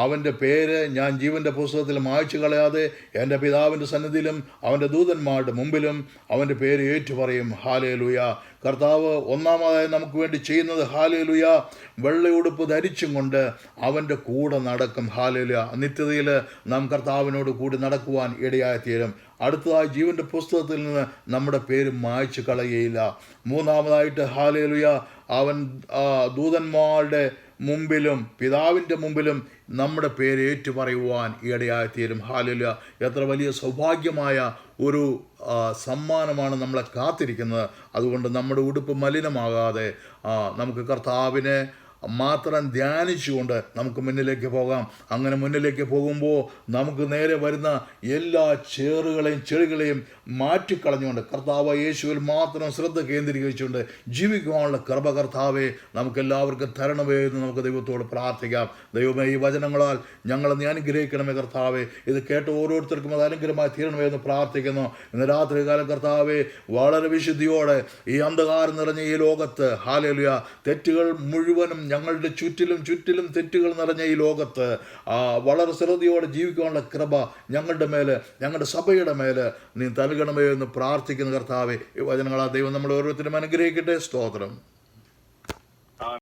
അവൻ്റെ പേര് ഞാൻ ജീവൻ്റെ പുസ്തകത്തിൽ മായ്ച്ചു കളയാതെ എൻ്റെ പിതാവിൻ്റെ സന്നിധിയിലും അവൻ്റെ ദൂതന്മാരുടെ മുമ്പിലും അവൻ്റെ പേര് ഏറ്റുപറയും. ഹല്ലേലൂയ. കർത്താവ് ഒന്നാമതായി നമുക്ക് വേണ്ടി ചെയ്യുന്നത് ഹല്ലേലൂയ വെള്ളയുടുപ്പ് ധരിച്ചും കൊണ്ട് അവൻ്റെ കൂടെ നടക്കും. ഹല്ലേലൂയ. നിത്യതയിൽ നാം കർത്താവിനോട് കൂടി നടക്കുവാൻ ഇടയായി തീരും. അടുത്തതായി ജീവൻ്റെ പുസ്തകത്തിൽ നിന്ന് നമ്മുടെ പേര് മായ്ച്ചു കളയുകയില്ല. മൂന്നാമതായിട്ട് ഹല്ലേലൂയ അവൻ ദൂതന്മാരുടെ മുമ്പിലും പിതാവിൻ്റെ മുമ്പിലും നമ്മുടെ പേര് ഏറ്റുപറയുവാൻ ഇടയായിത്തീരും. ഹല്ലേലൂയ. എത്ര വലിയ സൗഭാഗ്യമായ ഒരു സമ്മാനമാണ് നമ്മളെ കാത്തിരിക്കുന്നത്. അതുകൊണ്ട് നമ്മുടെ ഉടുപ്പ് മലിനമാകാതെ നമുക്ക് കർത്താവിനെ മാത്രം ധ്യാനിച്ചുകൊണ്ട് നമുക്ക് മുന്നിലേക്ക് പോകാം. അങ്ങനെ മുന്നിലേക്ക് പോകുമ്പോൾ നമുക്ക് നേരെ വരുന്ന എല്ലാ ചേറുകളെയും ചെളികളെയും മാറ്റിക്കളഞ്ഞുകൊണ്ട് കർത്താവ് യേശുവിൽ മാത്രം ശ്രദ്ധ കേന്ദ്രീകരിച്ചുകൊണ്ട് ജീവിക്കുവാനുള്ള കൃപ കർത്താവെ നമുക്കെല്ലാവർക്കും തരണമേ എന്ന് നമുക്ക് ദൈവത്തോട് പ്രാർത്ഥിക്കാം. ദൈവമേ, ഈ വചനങ്ങളാൽ ഞങ്ങളെ നീ അനുഗ്രഹിക്കണമേ കർത്താവെ. ഇത് കേട്ട് ഓരോരുത്തർക്കും അത് അനുഗ്രഹമായി തീരണമേ എന്ന് പ്രാർത്ഥിക്കുന്നു. ഇന്ന് രാത്രി കാലം കർത്താവെ വളരെ വിശുദ്ധിയോടെ ഈ അന്ധകാരം നിറഞ്ഞ ഈ ലോകത്ത് ഹല്ലേലൂയ തെറ്റുകൾ മുഴുവനും ഞങ്ങളുടെ ചുറ്റിലും തെറ്റുകൾ നിറഞ്ഞ ഈ ലോകത്ത് വളരെ ശ്രദ്ധയോടെ ജീവിക്കാനുള്ള കൃപ ഞങ്ങളുടെ മേൽ, ഞങ്ങളുടെ സഭയുടെ മേൽ നീ നൽകണമേ എന്ന് പ്രാർത്ഥിക്കുന്ന കർത്താവെ, ഈ വചനങ്ങളാ ദൈവം നമ്മൾ ഓരോരുത്തരും അനുഗ്രഹിക്കട്ടെ. സ്തോത്രം.